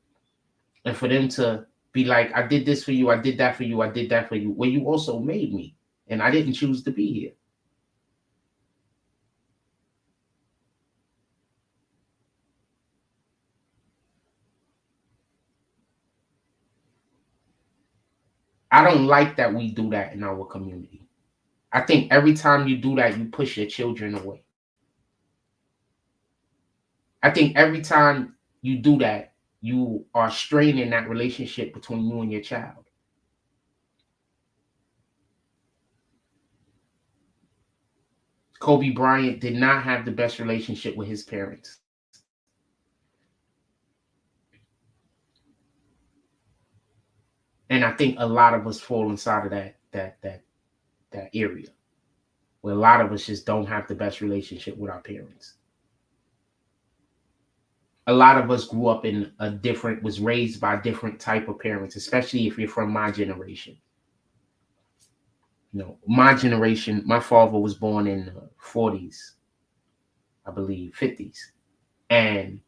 and for them to be like, I did this for you, I did that for you, I did that for you. Well, you also made me, and I didn't choose to be here. I don't like that we do that in our community. I think every time you do that, you push your children away. I think every time you do that, you are straining that relationship between you and your child. Kobe Bryant did not have the best relationship with his parents. And I think a lot of us fall inside of that area where a lot of us just don't have the best relationship with our parents. A lot of us grew up in was raised by a different type of parents, especially if you're from my generation. My generation, my father was born in the 40s, I believe, 50s. And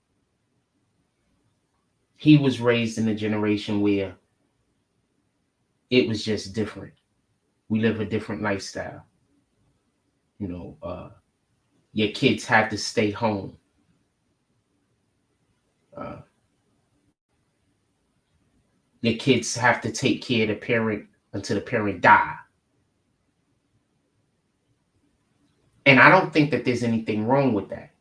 he was raised in a generation where it was just different. We live a different lifestyle. Your kids had to stay home. Your kids have to take care of the parent until the parent die. And I don't think that there's anything wrong with that.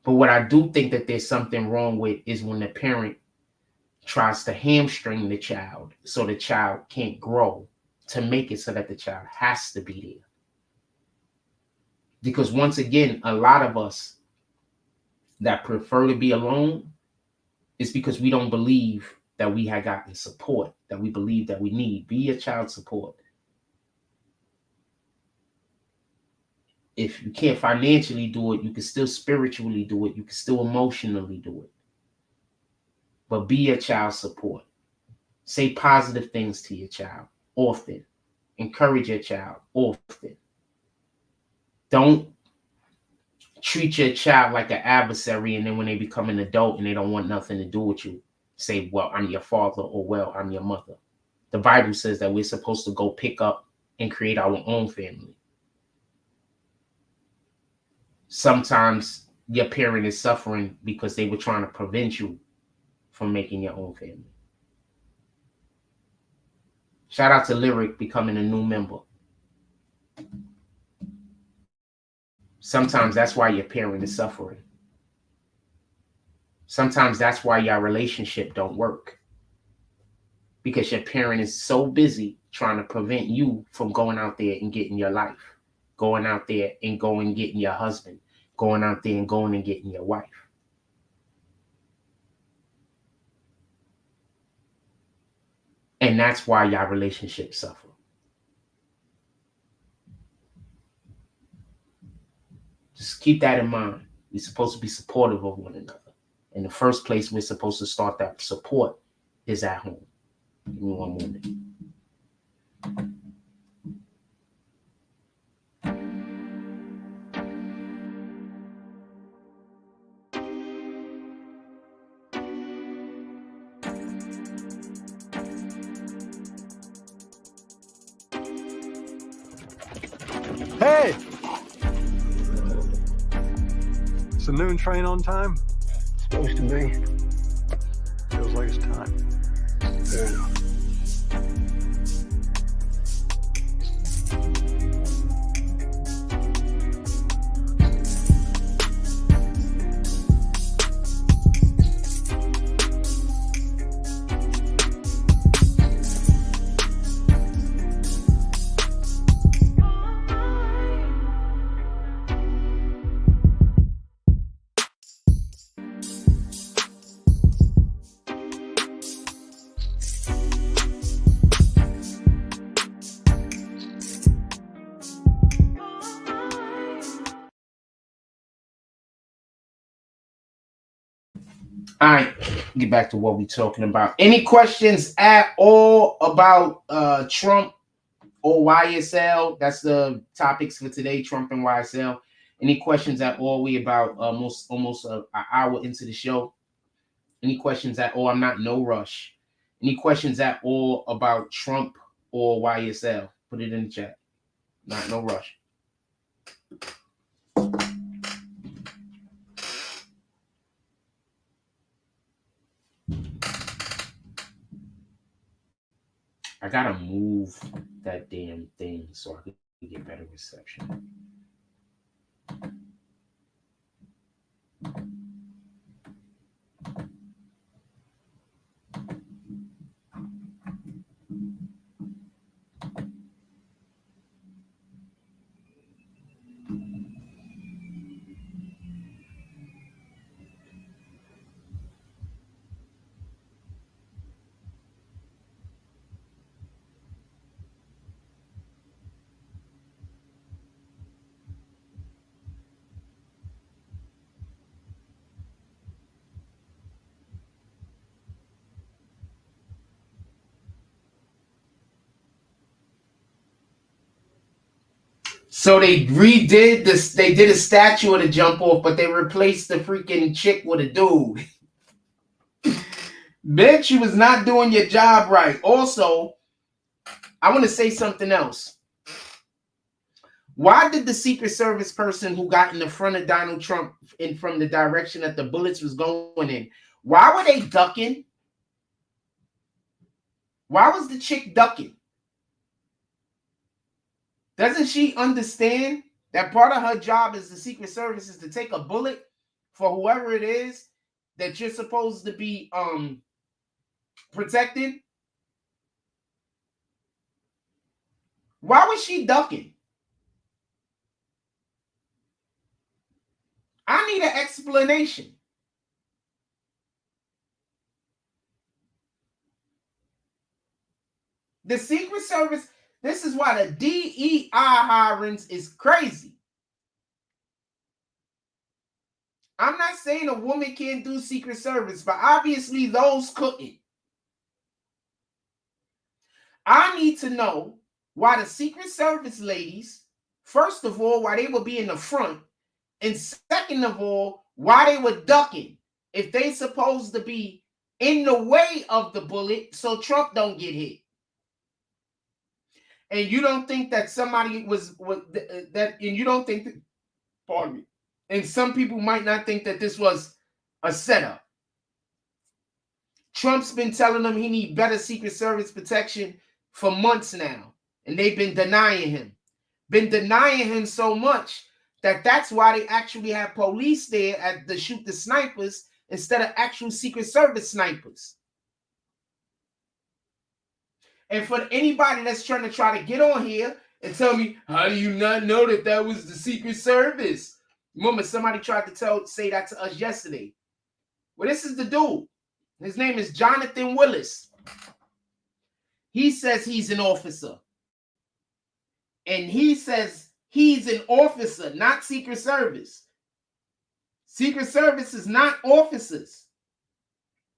But what I do think that there's something wrong with is when the parent tries to hamstring the child so the child can't grow to make it so that the child has to be there. Because once again, a lot of us that prefer to be alone is because we don't believe that we had gotten support that we believe that we need. Be a child support. If you can't financially do it, you can still spiritually do it. You can still emotionally do it. But be a child support. Say positive things to your child often. Encourage your child often. Don't treat your child like an adversary, and then when they become an adult and they don't want nothing to do with you, say, well, I'm your father, or well, I'm your mother. The Bible says that we're supposed to go pick up and create our own family. Sometimes your parent is suffering because they were trying to prevent you from making your own family. Shout out to Lyric becoming a new member. Sometimes that's why your parent is suffering. Sometimes that's why your relationship don't work. because your parent is so busy trying to prevent you from going out there and getting your life, going out there and going and getting your husband, going out there and going and getting your wife. And that's why y'all relationships suffer. Just keep that in mind. We're supposed to be supportive of one another. In the first place, we're supposed to start that support is at home. Give me one moment. Hey! Is the noon train on time? Supposed to be. Feels like it's time. Fair enough. All right, get back to what we're talking about. Any questions at all about Trump or YSL? That's the topics for today, Trump and YSL. Any questions at all? We about almost an hour into the show. Any questions at all? I'm not no rush. Any questions at all about Trump or YSL? Put it in the chat. Not no rush. I gotta move that damn thing so I can get better reception. So they redid this. They did a statue of the jump off, but they replaced the freaking chick with a dude. Bitch, you was not doing your job right. Also, I want to say something else. Why did the Secret Service person who got in the front of Donald Trump in from the direction that the bullets was going in, why were they ducking? Why was the chick ducking? Doesn't she understand that part of her job as the Secret Service is to take a bullet for whoever it is that you're supposed to be protecting? Why was she ducking? I need an explanation. The Secret Service, this is why the DEI hirings is crazy. I'm not saying a woman can't do Secret Service, but obviously those couldn't. I need to know why the Secret Service ladies, first of all, why they would be in the front, and second of all, why they were ducking if they supposed to be in the way of the bullet so Trump don't get hit. And you don't think that somebody was that, and you don't think that, pardon me, and some people might not think that this was a setup. Trump's been telling them he need better Secret Service protection for months now, and they've been denying him so much that that's why they actually have police there to shoot the snipers instead of actual Secret Service snipers. And for anybody that's trying to get on here and tell me, how do you not know that that was the Secret Service? Remember, somebody tried to say that to us yesterday. Well, this is the dude. His name is Jonathan Willis. He says he's an officer. And he says he's an officer, not Secret Service. Secret Service is not officers.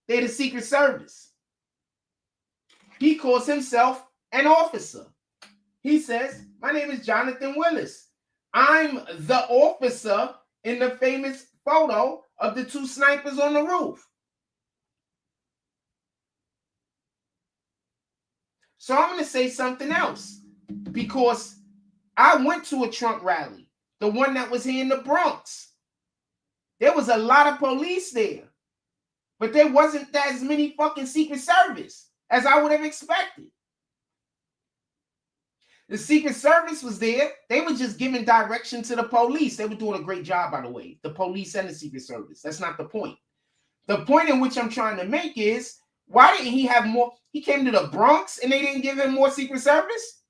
They're the Secret Service. He calls himself an officer. He says, my name is Jonathan Willis. I'm the officer in the famous photo of the two snipers on the roof. So I'm going to say something else, because I went to a Trump rally, the one that was here in the Bronx. There was a lot of police there, but there wasn't as many fucking Secret Service as I would have expected. The Secret Service was there. They were just giving direction to the police. They were doing a great job, by the way, the police and the Secret Service. That's not the point. The point in which I'm trying to make is, why didn't he have more? He came to the Bronx and they didn't give him more Secret Service?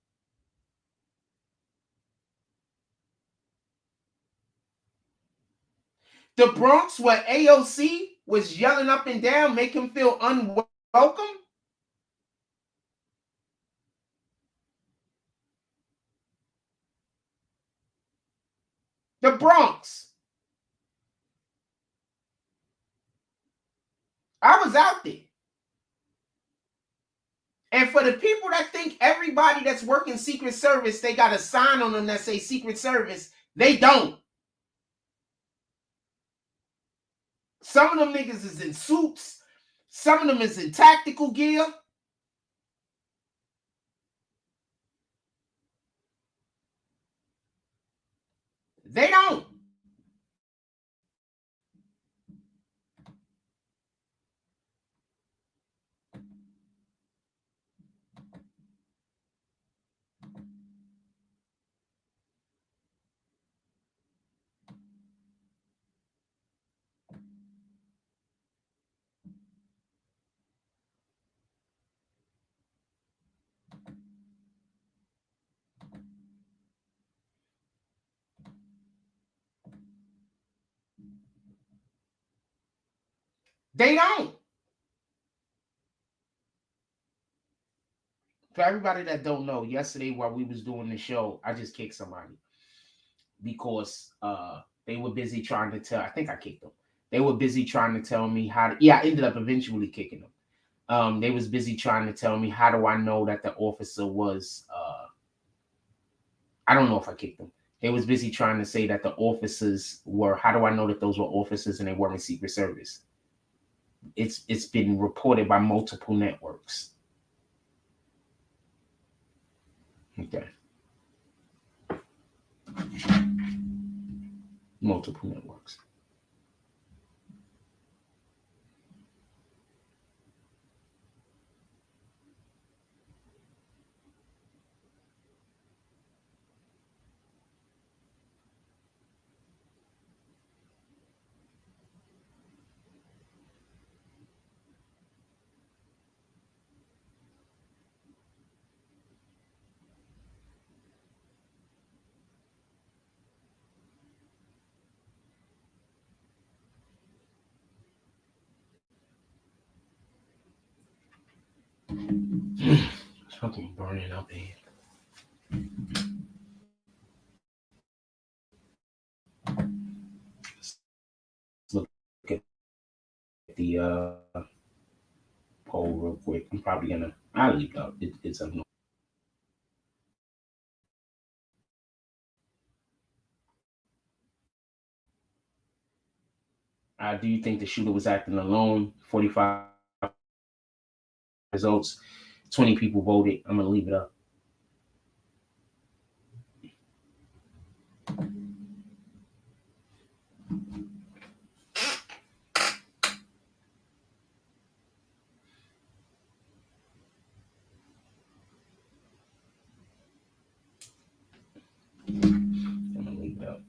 The Bronx, where AOC was yelling up and down, make him feel unwelcome? The Bronx. I was out there. And for the people that think everybody that's working Secret Service, they got a sign on them that say Secret Service, they don't. Some of them niggas is in suits. Some of them is in tactical gear. They don't. They don't. For everybody that don't know, yesterday while we was doing the show, I just kicked somebody because they were busy trying to tell. I think I kicked them. They were busy trying to tell me how to. Yeah, I ended up eventually kicking them. They was busy trying to tell me, how do I know that the officer was? I don't know if I kicked them. They was busy trying to say that the officers were. How do I know that those were officers and they weren't Secret Service? It's been reported by multiple networks. Okay. Multiple networks. It's fucking burning up here. Let's look at the poll real quick. I'm probably gonna. I'll leave it up. It's up. Do you think the shooter was acting alone? 45 results. 20 people voted. I'm gonna leave it up. I'm gonna leave it up.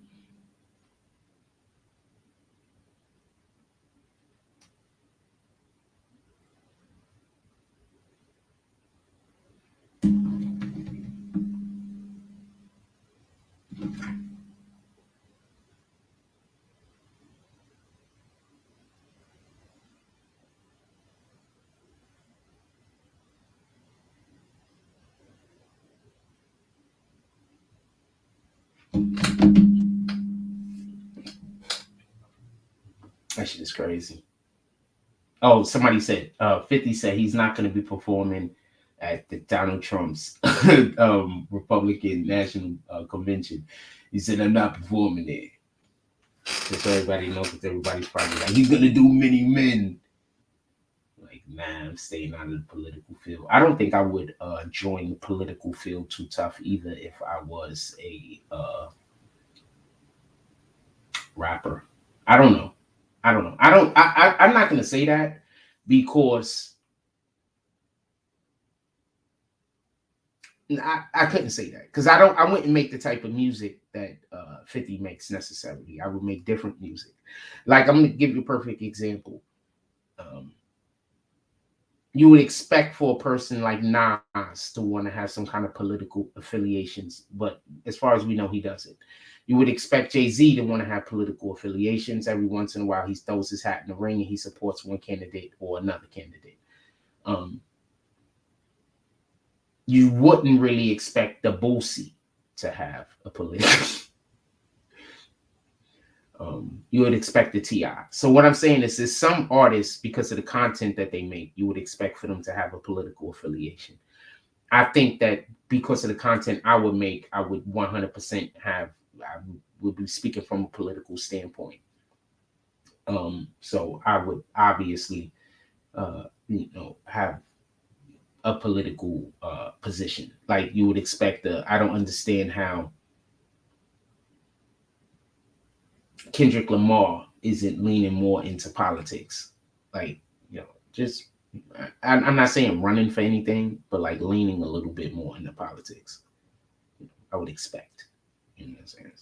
That shit is crazy. Oh, somebody said, 50 said he's not going to be performing at the Donald Trump's Republican National Convention. He said, I'm not performing there. Just so everybody knows, because everybody's probably like, he's going to do Many Men. Like, man, I'm staying out of the political field. I don't think I would join the political field too tough either if I was a rapper. I don't know. I'm not going to say that because I couldn't say that because I wouldn't make the type of music that 50 makes necessarily. I would make different music. Like, I'm going to give you a perfect example. You would expect for a person like Nas to want to have some kind of political affiliations, but as far as we know, he doesn't. You would expect Jay-Z to want to have political affiliations. Every once in a while, he throws his hat in the ring and he supports one candidate or another candidate. You wouldn't really expect the Boosie to have a political. You would expect the T.I. So what I'm saying is some artists, because of the content that they make, you would expect for them to have a political affiliation. I think that because of the content I would make, I would 100% have, I would be speaking from a political standpoint. So I would obviously, have a political position. Like you would expect I don't understand how Kendrick Lamar isn't leaning more into politics. Like, just, I'm not saying running for anything, but like leaning a little bit more into politics. I would expect, you know what I'm saying?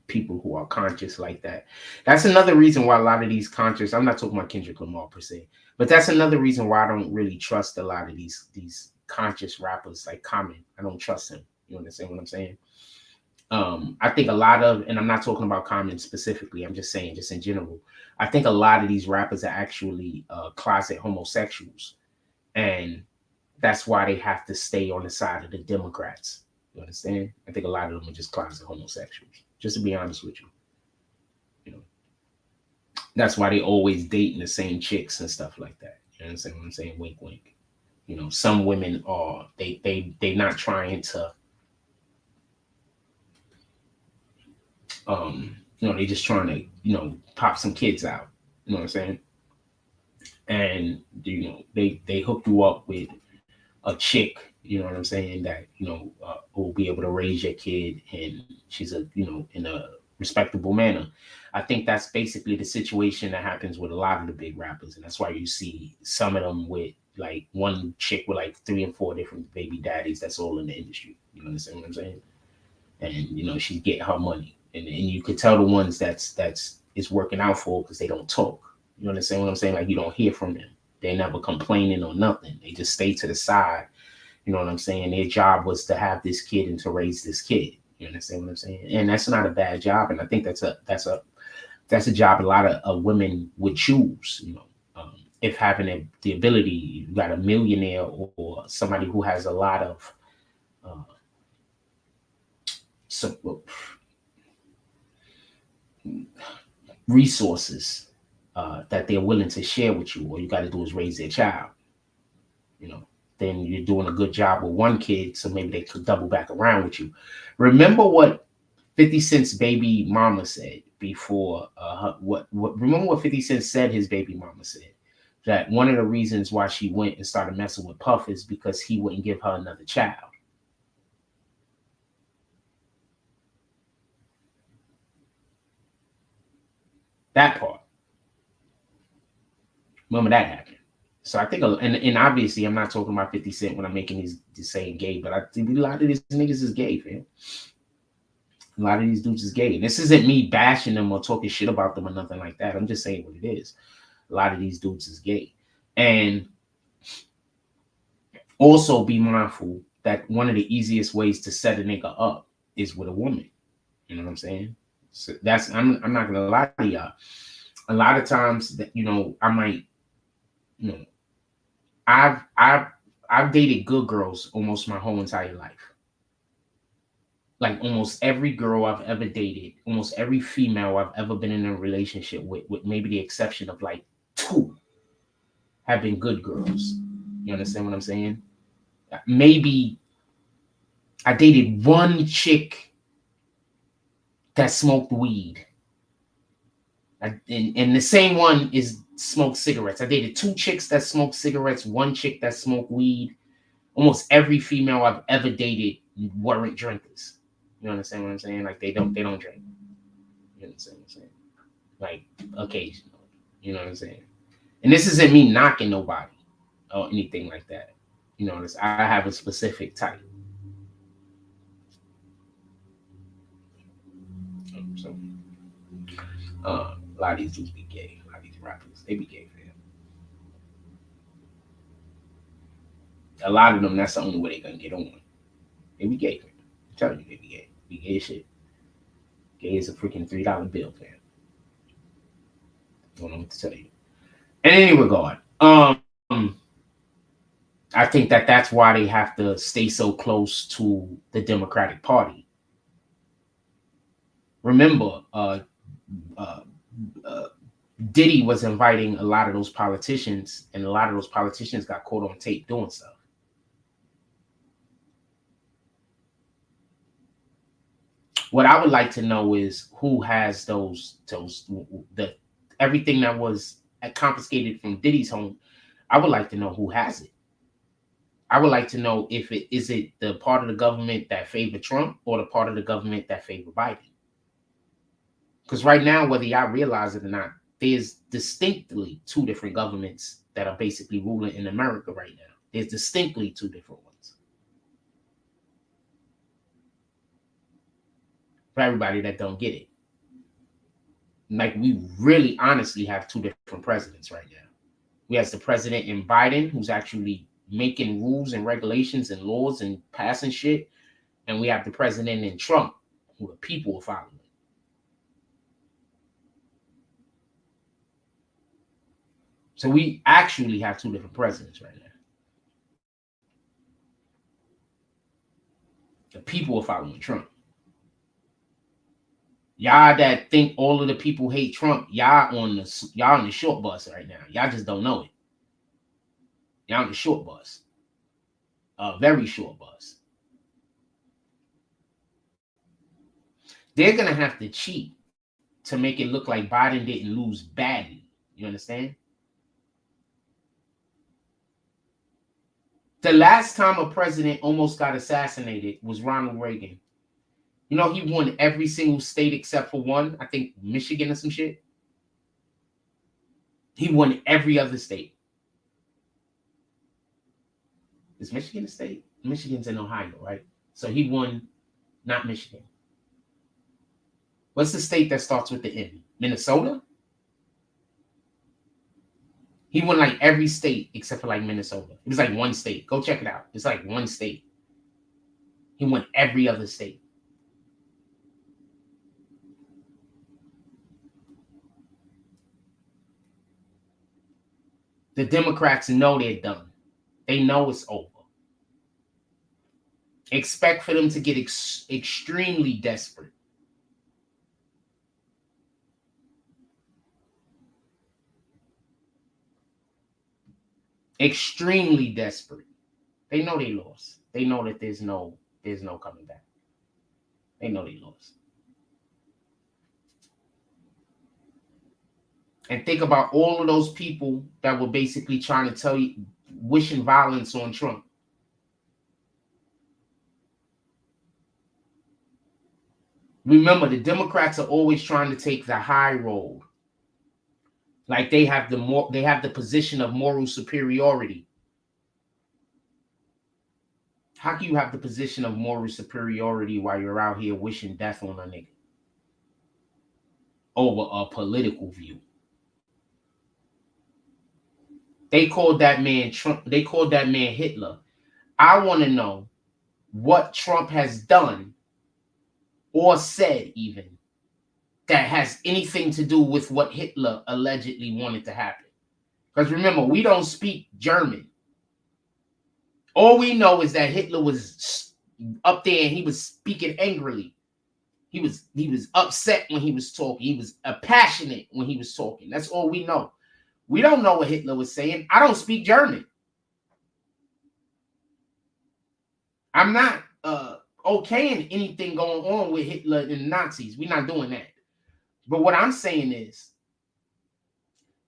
People who are conscious like that. That's another reason why a lot of these conscious, I'm not talking about Kendrick Lamar per se, but that's another reason why I don't really trust a lot of these conscious rappers like Common. I don't trust him. You understand what I'm saying? I think a lot of, and I'm not talking about Common specifically, I'm just saying, just in general, I think a lot of these rappers are actually closet homosexuals. And that's why they have to stay on the side of the Democrats. You understand? I think a lot of them are just closet homosexuals, just to be honest with you. That's why they always dating the same chicks and stuff like that. You understand what I'm saying? Wink, wink. Some women are, they not trying to, they just trying to, pop some kids out. You know what I'm saying? And, they hook you up with a chick, you know what I'm saying, that, will be able to raise your kid and she's in a respectable manner. I think that's basically the situation that happens with a lot of the big rappers. And that's why you see some of them with like one chick with like 3 and 4 different baby daddies that's all in the industry. You understand what I'm saying? And, she's getting her money. And you could tell the ones that's working out for because they don't talk. You understand what I'm saying? Like you don't hear from them. They're never complaining or nothing. They just stay to the side. You know what I'm saying? Their job was to have this kid and to raise this kid. You understand what I'm saying? And that's not a bad job. And I think that's a job a lot of women would choose. If having the ability, you got a millionaire or somebody who has a lot of resources that they're willing to share with you. All you got to do is raise their child. Then you're doing a good job with one kid, so maybe they could double back around with you. Remember what 50 Cent's baby mama said before? Remember what 50 Cent said his baby mama said? That one of the reasons why she went and started messing with Puff is because he wouldn't give her another child. That part. Remember that happened. So I think, and obviously I'm not talking about 50 Cent when I'm making these saying gay, but I think a lot of these niggas is gay, man. A lot of these dudes is gay. And this isn't me bashing them or talking shit about them or nothing like that. I'm just saying what it is. A lot of these dudes is gay. And also be mindful that one of the easiest ways to set a nigga up is with a woman. You know what I'm saying? So I'm not gonna lie to y'all. A lot of times that, I might, I've dated good girls almost my whole entire life. like almost every girl I've ever dated, almost every female I've ever been in a relationship with maybe the exception of like 2, have been good girls. You understand what I'm saying? Maybe I dated 1 chick that smoked weed. And the same one is smoked cigarettes. I dated 2 chicks that smoked cigarettes, 1 chick that smoked weed. Almost every female I've ever dated weren't drinkers. You understand what I'm saying? Like they don't drink. You understand what I'm saying? Like occasionally. You know what I'm saying? And this isn't me knocking nobody or anything like that. You know, I have a specific type. So a lot of these dudes be gay. A lot of these rappers, they be gay, man. A lot of them, that's the only way they're gonna get on. They be gay, man. I'm telling you, they be gay. Be gay as shit. Gay is a freaking $3 bill, man. I don't know what to tell you. In any regard, I think that's why they have to stay so close to the Democratic Party. Remember, Diddy was inviting a lot of those politicians, and a lot of those politicians got caught on tape doing stuff. What I would like to know is who has everything that was confiscated from Diddy's home. I would like to know who has it. I would like to know if is it the part of the government that favor Trump or the part of the government that favor Biden. Because right now, whether y'all realize it or not, there's distinctly 2 different governments that are basically ruling in America right now. There's distinctly 2 different ones. For everybody that don't get it. Like, we really honestly have 2 different presidents right now. We have the president in Biden, who's actually making rules and regulations and laws and passing shit. And we have the president in Trump, who the people are following. So we actually have 2 different presidents right now. The people are following Trump. Y'all that think all of the people hate Trump, y'all on the short bus right now. Y'all just don't know it. Y'all on the short bus. A very short bus. They're going to have to cheat to make it look like Biden didn't lose badly. You understand? The last time a president almost got assassinated was Ronald Reagan. You know, he won every single state except for 1, I think Michigan or some shit. He won every other state. Is Michigan a state? Michigan's in Ohio, right? So he won, not Michigan. What's the state that starts with the N? Minnesota? He won like every state except for like Minnesota. It was like 1 state. Go check it out. It's like 1 state. He won every other state. The Democrats know they're done. They know it's over. Expect for them to get extremely desperate. Extremely desperate. They know they lost. They know that there's no coming back. They know they lost. And think about all of those people that were basically trying to tell you, wishing violence on Trump. Remember, the Democrats are always trying to take the high road. Like they have the position of moral superiority. How can you have the position of moral superiority while you're out here wishing death on a nigga over a political view? They called that man Trump. They called that man Hitler. I want to know what Trump has done or said even that has anything to do with what Hitler allegedly wanted to happen. Because remember, we don't speak German. All we know is that Hitler was up there and he was speaking angrily. He was upset when he was talking. He was passionate when he was talking. That's all we know. We don't know what Hitler was saying. I don't speak German. I'm not okaying anything going on with Hitler and the Nazis. We're not doing that. But what I'm saying is,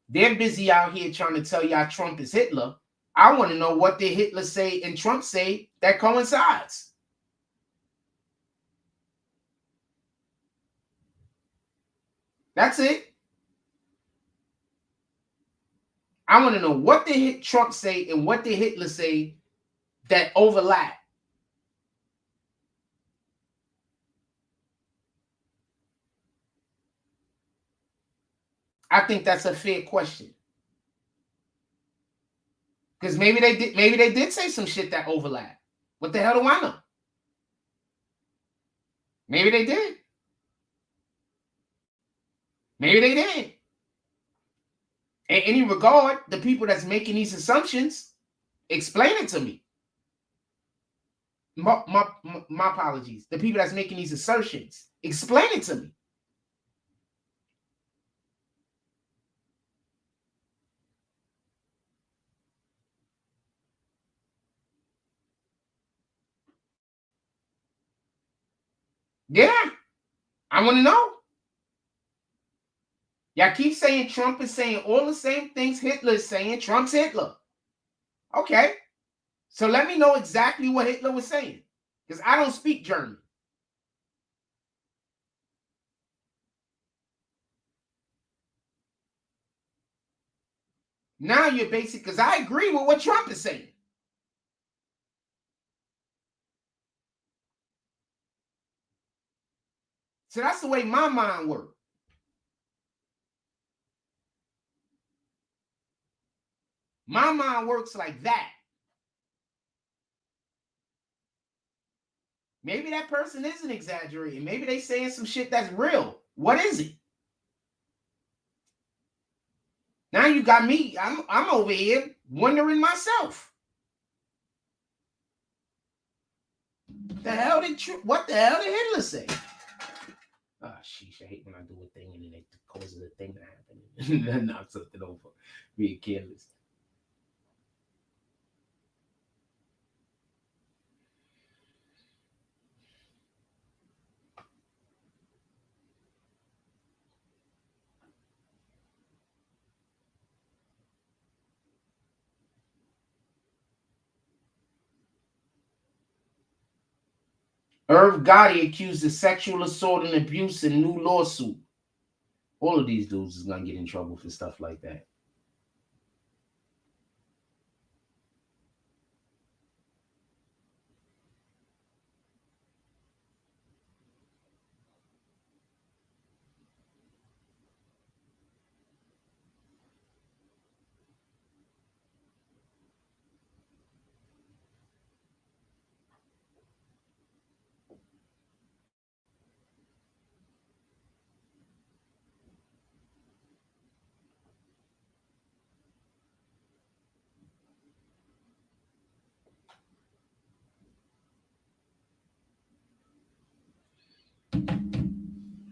they're busy out here trying to tell y'all Trump is Hitler. I want to know what did Hitler say and Trump say that coincides. That's it. I want to know what did Trump say and what did Hitler say that overlap. I think that's a fair question. Because maybe they did say some shit that overlap. What the hell do I know? Maybe they did. Maybe they did. In any regard, the people that's making these assumptions, explain it to me. My apologies. The people that's making these assertions, explain it to me. Yeah, I want to know. Y'all keep saying Trump is saying all the same things Hitler is saying. Trump's Hitler. Okay. So let me know exactly what Hitler was saying. Because I don't speak German. Now you're basic, because I agree with what Trump is saying. So that's the way my mind works. My mind works like that. Maybe that person isn't exaggerating. Maybe they saying some shit that's real. What is it? Now you got me. I'm over here wondering myself. What the hell did Hitler say? Oh, sheesh, I hate when I do a thing and then it causes a thing to happen. And then knock something over. Being careless. Irv Gotti accused of sexual assault and abuse in new lawsuit. All of these dudes is going to get in trouble for stuff like that.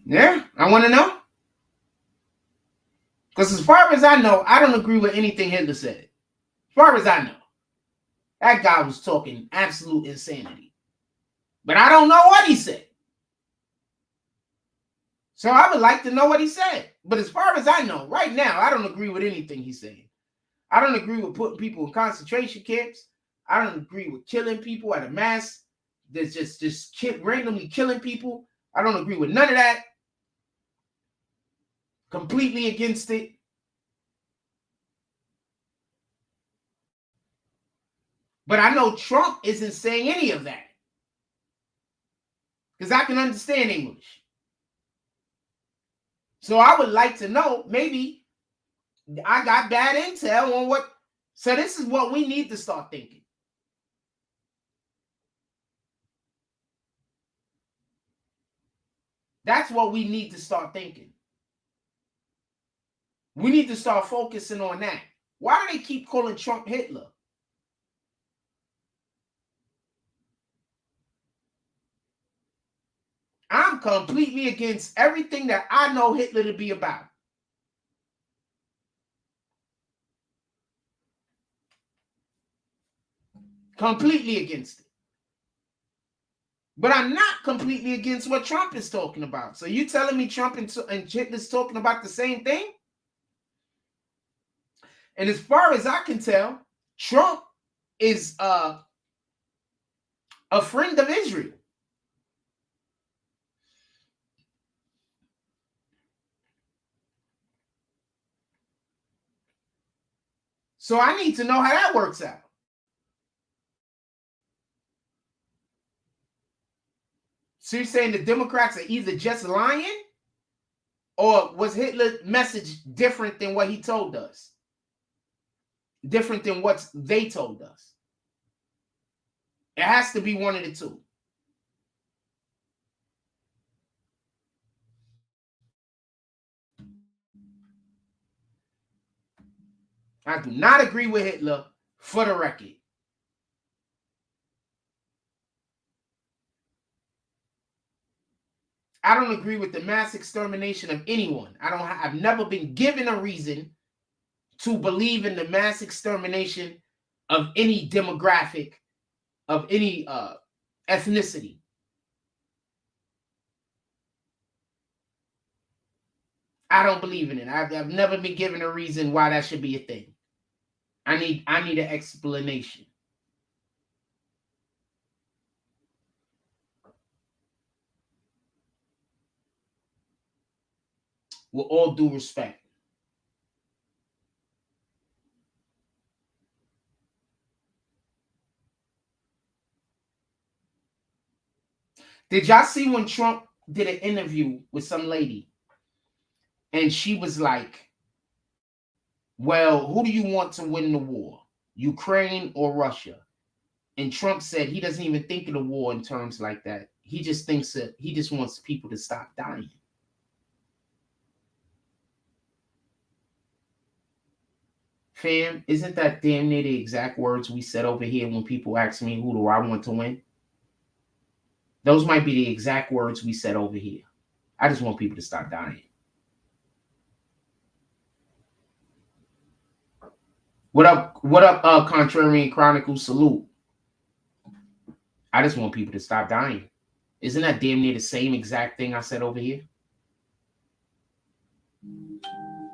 Yeah, I want to know. Because as far as I know, I don't agree with anything Hitler said. As far as I know. That guy was talking absolute insanity. But I don't know what he said. So I would like to know what he said. But as far as I know, right now, I don't agree with anything he's saying. I don't agree with putting people in concentration camps. I don't agree with killing people at a mass. There's just randomly killing people. I don't agree with none of that. Completely against it. But I know Trump isn't saying any of that. Because I can understand English. So I would like to know, maybe I got bad intel on what. So this is what we need to start thinking. That's what we need to start thinking. We need to start focusing on that. Why do they keep calling Trump Hitler? completely against everything that I know Hitler to be about. Completely against it. But I'm not completely against what Trump is talking about. So you telling me Trump and Hitler's talking about the same thing? And as far as I can tell, Trump is a friend of Israel. So I need to know how that works out. So you're saying the Democrats are either just lying, or was Hitler's message different than what he told us? Different than what they told us? It has to be one of the two. I do not agree with Hitler, for the record. I don't agree with the mass extermination of anyone. I've never been given a reason to believe in the mass extermination of any demographic, of any ethnicity. I don't believe in it. I've never been given a reason why that should be a thing. I need an explanation. With all due respect. Did y'all see when Trump did an interview with some lady? And she was like, well, who do you want to win the war? Ukraine or Russia? And Trump said he doesn't even think of the war in terms like that. He just thinks that he just wants people to stop dying. Fam, isn't that damn near the exact words we said over here when people ask me, who do I want to win? Those might be the exact words we said over here. I just want people to stop dying. What up, Contrarian Chronicles? Salute. I just want people to stop dying. Isn't that damn near the same exact thing I said over here?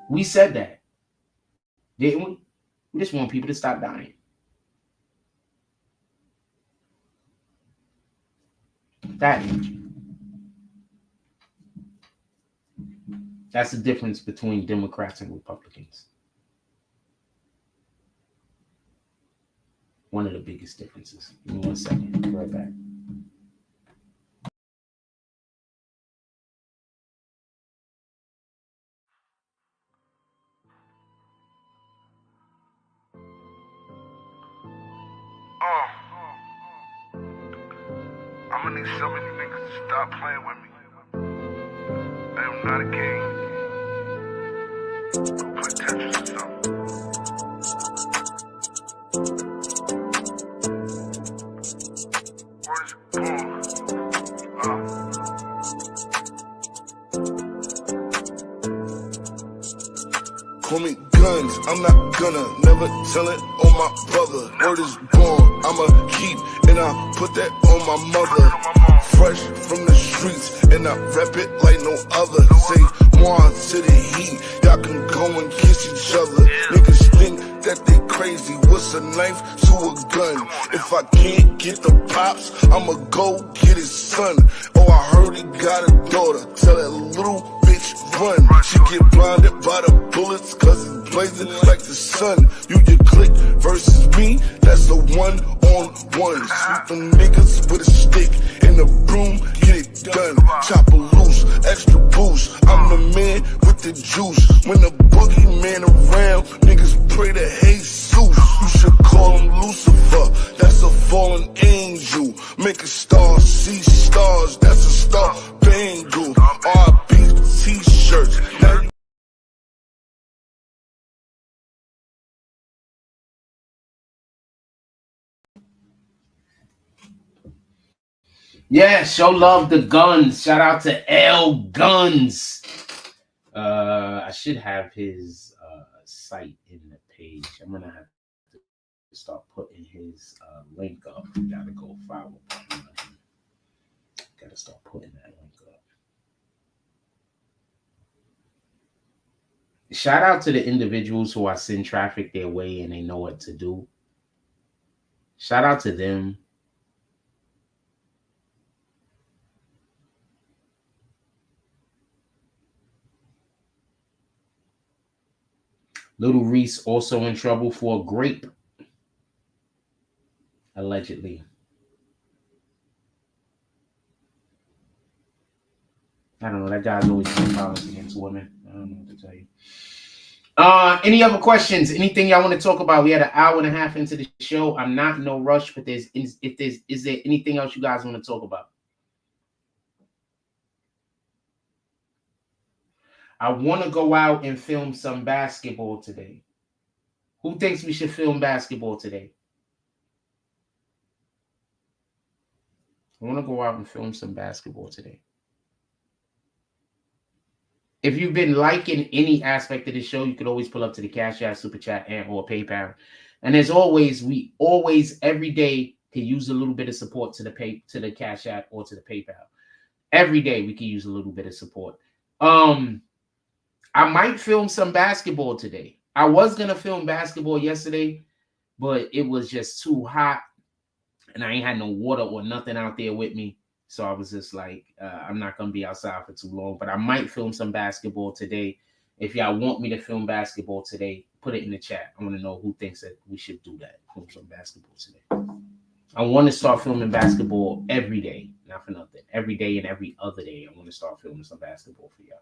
We said that, didn't we? We just want people to stop dying. That's the difference between Democrats and Republicans. One of the biggest differences. Give me 1 second. Be right back. I'ma need some of you niggas to stop playing with me. I am not a game. Go play Tetris or something. Word is born. Call me guns, I'm not gonna never tell it on my brother. Word is born, I'ma keep, and I put that on my mother. Fresh from the streets, and I rep it like no other. Say more to the heat, y'all can go and kiss each other. Niggas think that they crazy, what's a knife to a gun? If I can't get the pops, I'ma go get his son. Oh, I heard he got a daughter, tell that little bitch run. She get blinded by the bullets, cause it's blazing like the sun. You get click versus me, that's a one-on-one. Shoot them niggas with a stick and a broom, get it done. Chopper loose, extra boost, I'm the man with the juice. When the boogeyman around, niggas pray to Jesus. You should call him Lucifer, that's a fallen angel. Make a star see stars, that's a star bangle. R.I.P. t-shirts. Now Yeah, show love the guns. Shout out to L Guns. I should have his site in the page. I'm gonna have to start putting his link up. Gotta go follow. Gotta start putting that link up. Shout out to the individuals who I send traffic their way and they know what to do. Shout out to them. Little Reese also in trouble for a grape, allegedly. I don't know. That guy's always doing violence against women. I don't know what to tell you. Any other questions? Anything y'all want to talk about? We had an hour and a half into the show. I'm not in no rush, but is there anything else you guys want to talk about? I want to go out and film some basketball today. Who thinks we should film basketball today? I want to go out and film some basketball today. If you've been liking any aspect of the show, you could always pull up to the Cash App, Super Chat, and or PayPal. And as always, we always every day can use a little bit of support to the Cash App or to the PayPal. Every day we can use a little bit of support. I might film some basketball today. I was gonna film basketball yesterday, but it was just too hot, and I ain't had no water or nothing out there with me. So I was just like, I'm not going to be outside for too long, but I might film some basketball today. If y'all want me to film basketball today, put it in the chat. I want to know who thinks that we should do that, film some basketball today. I want to start filming basketball every day, not for nothing. Every day and every other day, I want to start filming some basketball for y'all.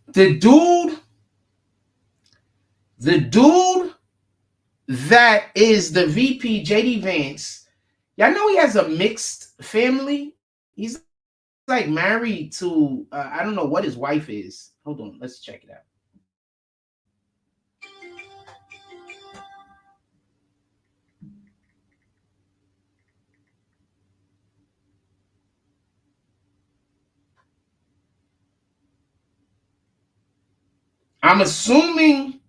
The dude that is the VP, JD Vance, y'all know he has a mixed family. He's like married to, I don't know what his wife is. Hold on, let's check it out. I'm assuming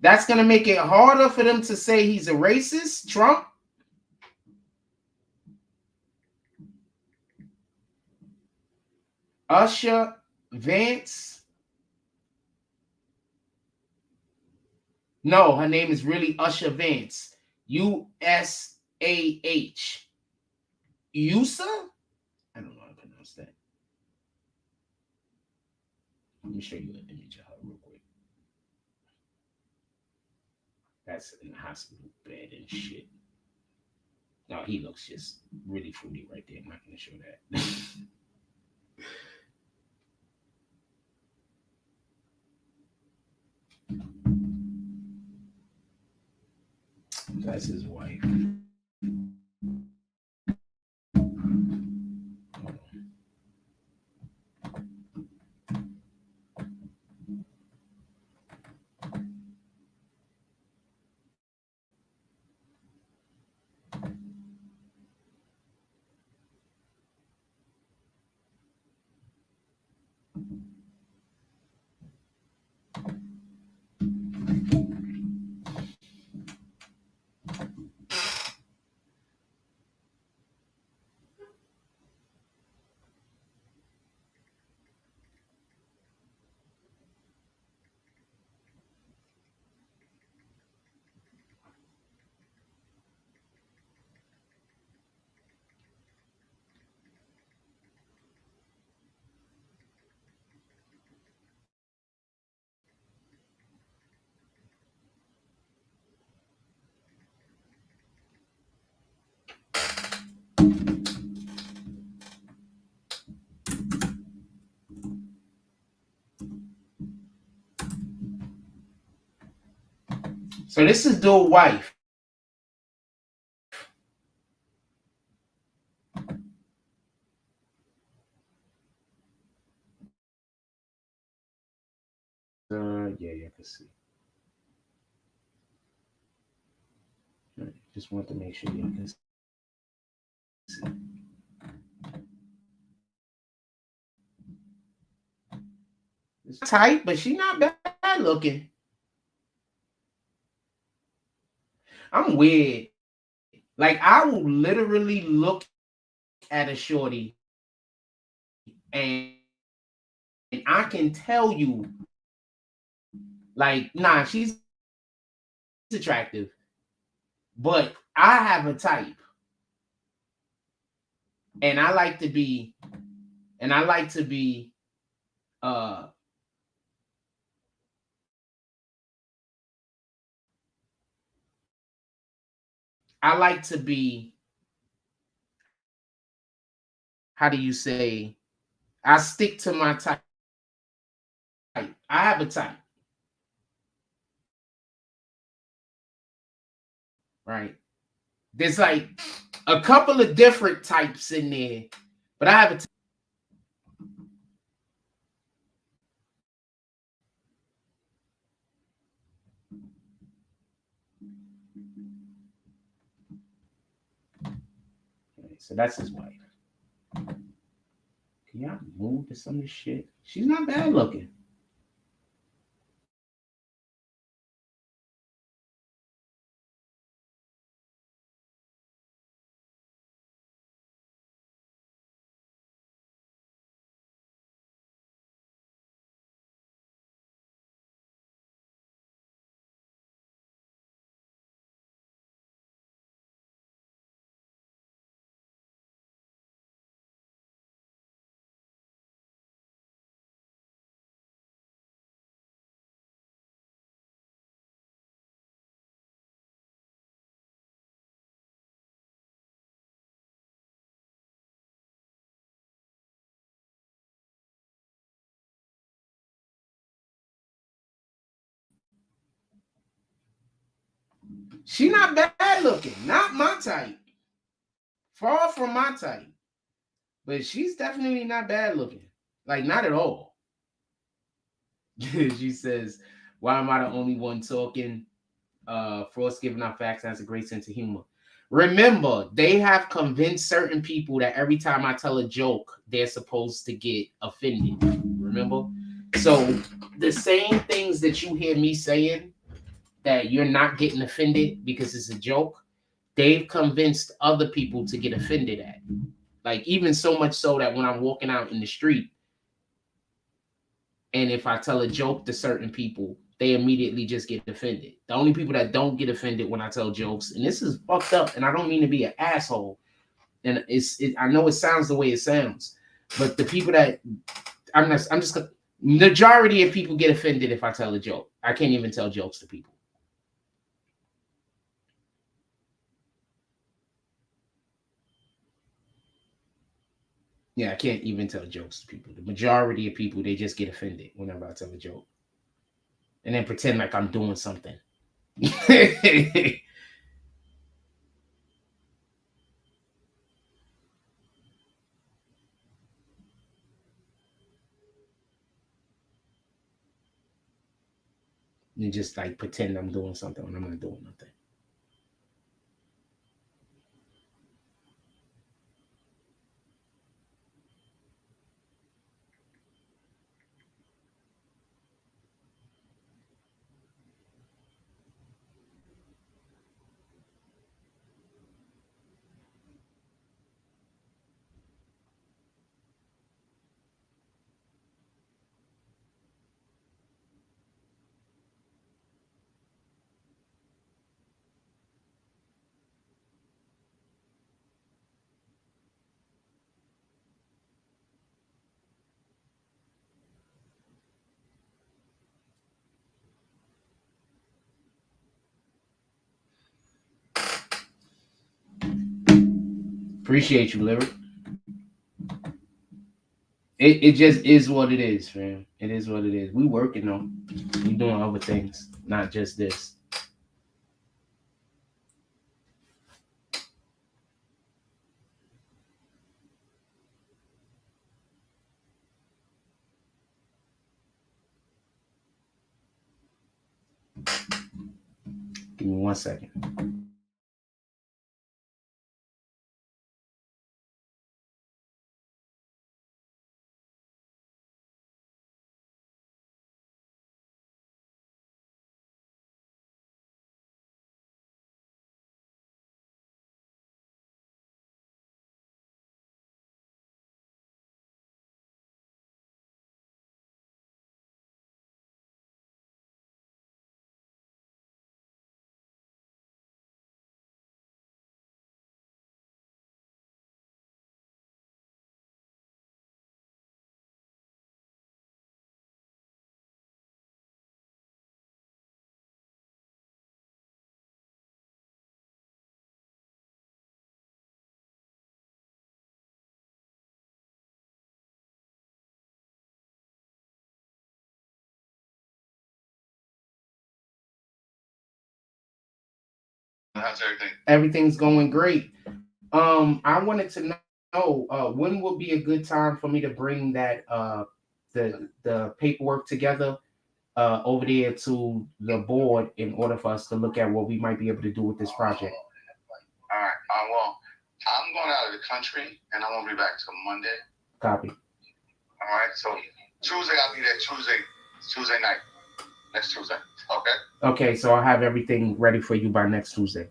that's going to make it harder for them to say he's a racist, Trump. Usher Vance. No, her name is really Usher Vance. U-S-A-H. Usa? I don't know how to pronounce that. Let me show you an image of her real quick. That's in the hospital bed and shit. No, he looks just really fruity right there. I'm not going to show that. That's his wife. So this is dual wife. Yeah, you can see. Just want to make sure you can see. It's tight, but she's not bad looking. I'm weird. Like, I will literally look at a shorty and I can tell you, like, nah, she's attractive, but I have a type. And I like to be, I like to be how do you say, I stick to my type. I have a type. Right? There's like a couple of different types in there, but I have a type. Okay, so that's his wife. Can y'all move to some of this shit? She's not bad looking. She not bad looking. Not my type. Far from my type. But she's definitely not bad looking. Like, not at all. She says, why am I the only one talking? Frost giving out facts has a great sense of humor. Remember, they have convinced certain people that every time I tell a joke, they're supposed to get offended. Remember? So the same things that you hear me saying, that you're not getting offended because it's a joke, they've convinced other people to get offended at. Like, even so much so that when I'm walking out in the street, and if I tell a joke to certain people, they immediately just get offended. The only people that don't get offended when I tell jokes, and this is fucked up, and I don't mean to be an asshole, and I know it sounds the way it sounds, but the people that majority of people get offended if I tell a joke. I can't even tell jokes to people. Yeah, I can't even tell jokes to people. The majority of people, they just get offended whenever I tell a joke. And then pretend like I'm doing something. And just like pretend I'm doing something when I'm not doing nothing. Appreciate you, Lyric. It just is what it is, fam. It is what it is. We working on. We doing other things, not just this. Give me 1 second. How's everything? Everything's going great. I wanted to know when would be a good time for me to bring that the paperwork together over there to the board in order for us to look at what we might be able to do with this project. All right. Well, I'm going out of the country, and I won't be back till Monday. Copy. All right. So Tuesday, I'll be there. Tuesday night. Next Tuesday. Okay. Okay. So I'll have everything ready for you by next Tuesday.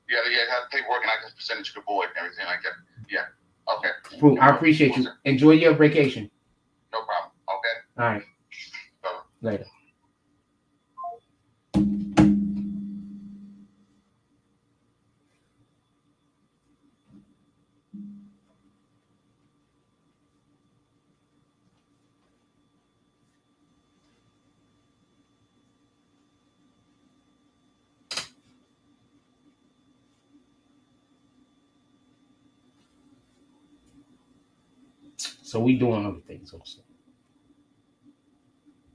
Yeah. Have paperwork, and I can send it to the board and everything like that. Yeah. Okay. Cool. I appreciate you. Enjoy your vacation. No problem. Okay. All right. Bye. Later. So we doing other things also.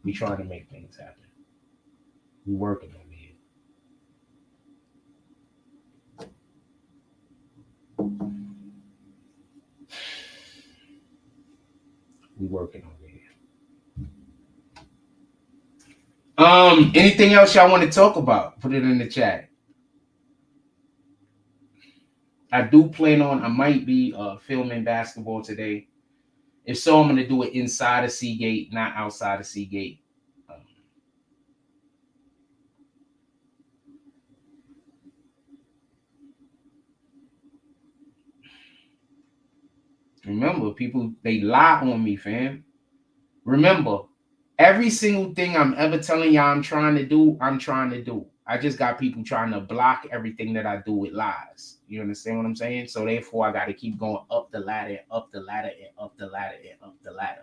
We trying to make things happen. We working over here. We working over here. Anything else y'all want to talk about? Put it in the chat. I do plan on, I might be filming basketball today. If so, I'm going to do it inside of Seagate, not outside of Seagate. Remember, people, they lie on me, fam. Remember, every single thing I'm ever telling y'all I'm trying to do, I'm trying to do. I just got people trying to block everything that I do with lies. You understand what I'm saying? So therefore, I got to keep going up the ladder, and up the ladder, and up the ladder, and up the ladder.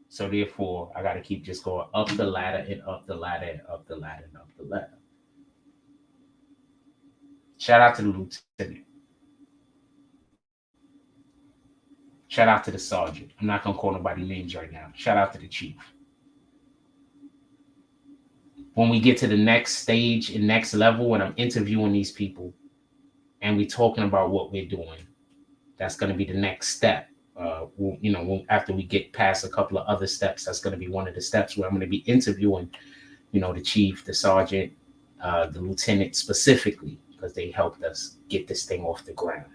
So therefore, I got to keep just going up the ladder, and up the ladder, and up the ladder, and up the ladder. Shout out to the lieutenant. Shout out to the sergeant. I'm not going to call nobody names right now. Shout out to the chief. When we get to the next stage and next level, when I'm interviewing these people and we're talking about what we're doing, that's going to be the next step. After we get past a couple of other steps, that's going to be one of the steps where I'm going to be interviewing, the chief, the sergeant, the lieutenant specifically, because they helped us get this thing off the ground.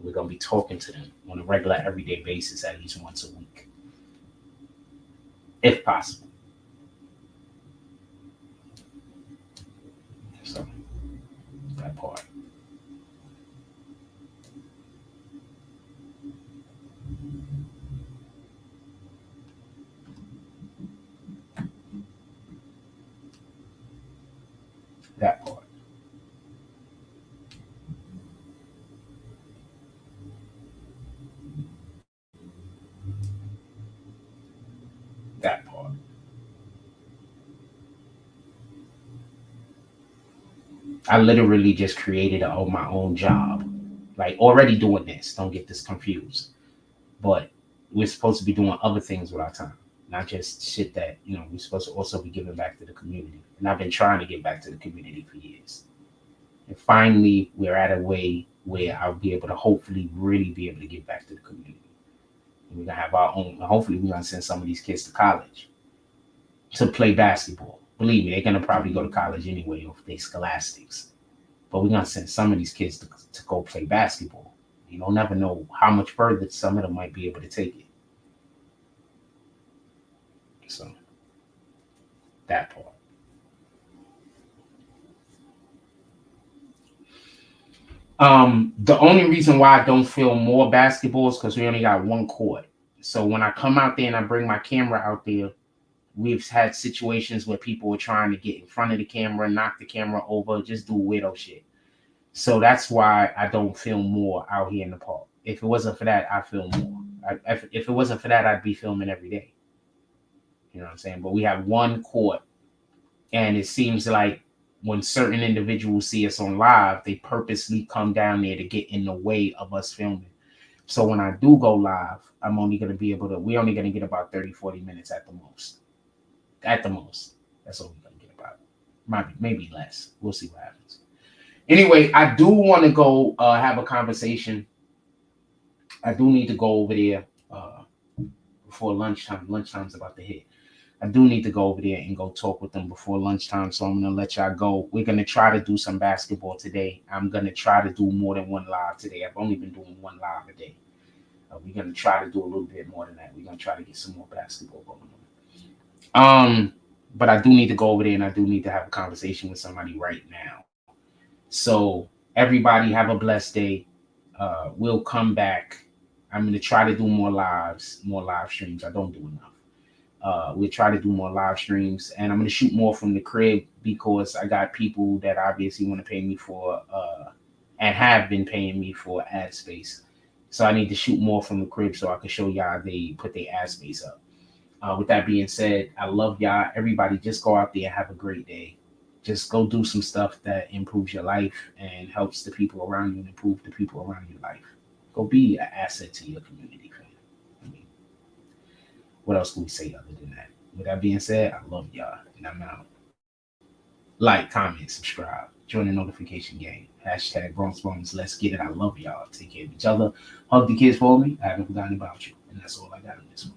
We're going to be talking to them on a regular, everyday basis, at least once a week, if possible. So, that part. That part. I literally just created my own job, like already doing this. Don't get this confused. But we're supposed to be doing other things with our time, not just shit that, we're supposed to also be giving back to the community. And I've been trying to give back to the community for years. And finally, we're at a way where I'll be able to hopefully really be able to give back to the community. And we're going to have our own, hopefully we're going to send some of these kids to college to play basketball. Believe me, they're going to probably go to college anyway if they scholastics. But we're going to send some of these kids to go play basketball. You don't never know how much further some of them might be able to take it. So, that part. The only reason why I don't film more basketball is because we only got one court. So when I come out there and I bring my camera out there, we've had situations where people were trying to get in front of the camera, knock the camera over, just do weirdo shit. So that's why I don't film more out here in the park. If it wasn't for that, I'd film more. If it wasn't for that, I'd be filming every day. You know what I'm saying? But we have one court, and it seems like when certain individuals see us on live, they purposely come down there to get in the way of us filming. So when I do go live, we're only going to get about 30, 40 minutes at the most. At the most. That's all we're going to get about. Maybe less. We'll see what happens. Anyway, I do want to go have a conversation. I do need to go over there before lunchtime. Lunchtime's about to hit. I do need to go over there and go talk with them before lunchtime. So I'm going to let y'all go. We're going to try to do some basketball today. I'm going to try to do more than one live today. I've only been doing one live a day. We're going to try to do a little bit more than that. We're going to try to get some more basketball going on. But I do need to go over there and I do need to have a conversation with somebody right now. So everybody have a blessed day. We'll come back. I'm going to try to do more live streams. I don't do enough. We'll try to do more live streams, and I'm going to shoot more from the crib because I got people that obviously want to pay me for and have been paying me for ad space. So I need to shoot more from the crib so I can show y'all they put their ad space up. With that being said, I love y'all. Everybody just go out there and have a great day. Just go do some stuff that improves your life and helps the people around you and improve the people around your life. Go be an asset to your community, fam. I mean, what else can we say other than that? With that being said, I love y'all, and I'm out. Like, comment, subscribe, join the notification gang. # Bronx Bones. Let's get it. I love y'all. Take care of each other. Hug the kids for me. I haven't forgotten about you. And that's all I got on this one.